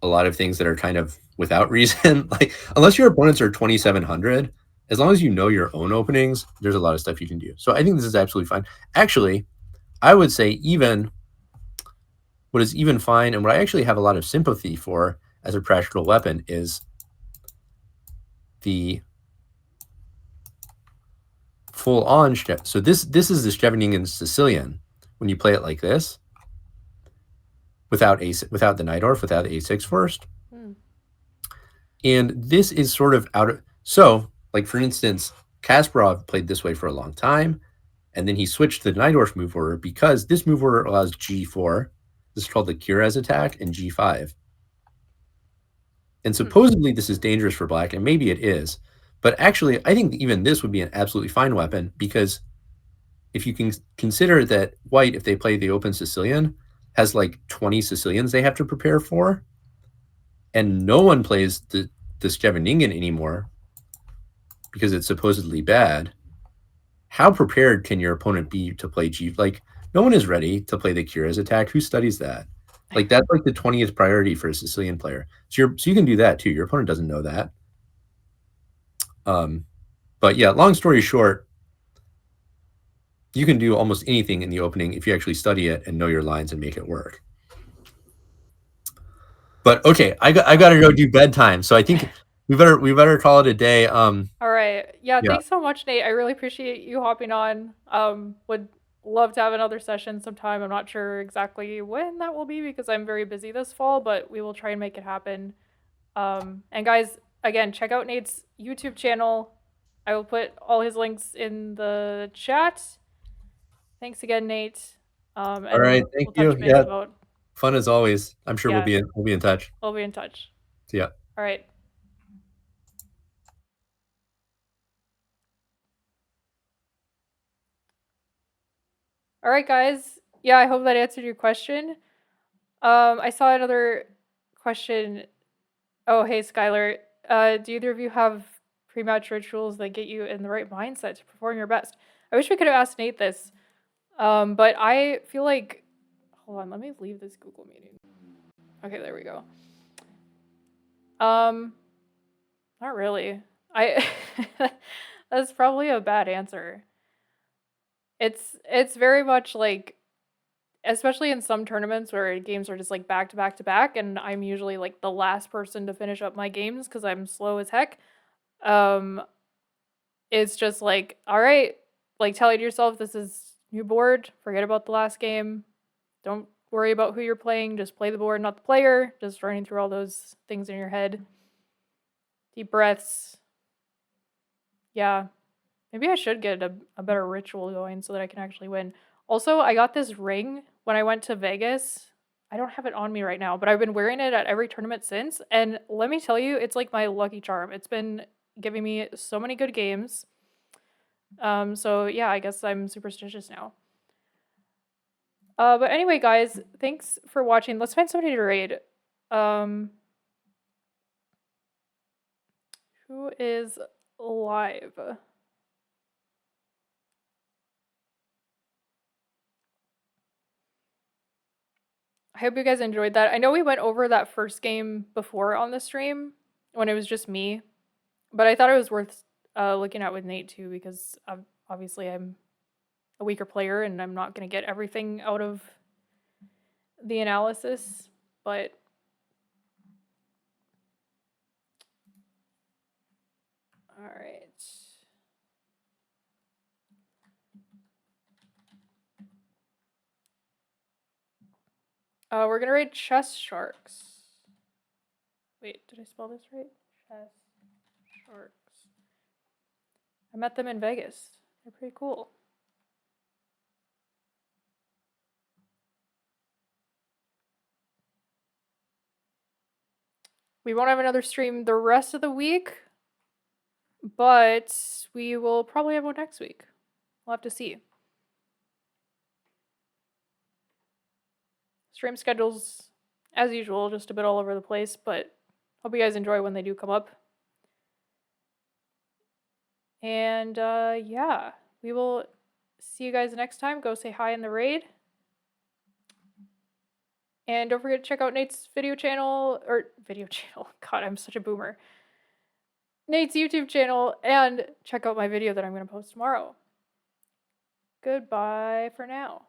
a lot of things that are kind of without reason. Like unless your opponents are 2,700, as long as you know your own openings, there's a lot of stuff you can do. So I think this is absolutely fine. Actually, I would say even what is even fine and what I actually have a lot of sympathy for as a practical weapon is the full on. So this is the Scheveningen Sicilian. When you play it like this, without without the Najdorf, without the a6 first, Mm. and this is sort of out of. So like for instance, Kasparov played this way for a long time, and then he switched to the Najdorf move order because this move order allows g4. This is called the Kiraz attack, and g5. And Mm. supposedly this is dangerous for black, and maybe it is. But actually, I think even this would be an absolutely fine weapon because if you can consider that white, if they play the open Sicilian, has like 20 Sicilians they have to prepare for, and no one plays the Scheveningen anymore because it's supposedly bad, how prepared can your opponent be to play G? Like, no one is ready to play the Kiraz attack. Who studies that? Like, that's like the 20th priority for a Sicilian player. So you can do that too. Your opponent doesn't know that. But yeah, long story short, you can do almost anything in the opening if you actually study it and know your lines and make it work. But okay, I got to go do bedtime, so I think we better call it a day. All right. Yeah, Yeah, thanks so much, Nate. I really appreciate you hopping on. Would love to have another session sometime. I'm not sure exactly when that will be because I'm very busy this fall, but we will try and make it happen. And guys, again, check out Nate's YouTube channel. I will put all his links in the chat. Thanks again, Nate. All And right, we'll thank touch you. base Yeah, about, fun as always. I'm sure yeah, we'll be in touch. we'll be in touch. See ya. All right. All right, guys. Yeah, I hope that answered your question. I saw another question. Oh, hey, Skylar. Do either of you have pre-match rituals that get you in the right mindset to perform your best? I wish we could have asked Nate this. But I feel like, hold on, let me leave this Google meeting. Okay, there we go. Not really. I that's probably a bad answer. It's very much like, especially in some tournaments where games are just like back to back to back, and I'm usually like the last person to finish up my games because I'm slow as heck. Um, it's just like, all right, like telling yourself this is new board, forget about the last game. Don't worry about who you're playing, just play the board, not the player. Just running through all those things in your head. Deep breaths. Yeah. Maybe I should get a better ritual going so that I can actually win. Also, I got this ring when I went to Vegas. I don't have it on me right now, but I've been wearing it at every tournament since. And let me tell you, it's like my lucky charm. It's been giving me so many good games. So yeah, I guess I'm superstitious now. But anyway, guys, thanks for watching. Let's find somebody to raid. Who is live? I hope you guys enjoyed that. I know we went over that first game before on the stream when it was just me, but I thought it was worth looking at with Nate too because obviously I'm a weaker player and I'm not going to get everything out of the analysis, but all right. We're going to raid chest sharks. Wait, did I spell this right? Chest sharks. I met them in Vegas. They're pretty cool. We won't have another stream the rest of the week, but we will probably have one next week. We'll have to see. Stream schedules, as usual, just a bit all over the place, but hope you guys enjoy when they do come up. And yeah, we will see you guys next time. Go say hi in the raid. And don't forget to check out Nate's video channel. God, I'm such a boomer. Nate's YouTube channel, and check out my video that I'm going to post tomorrow. Goodbye for now.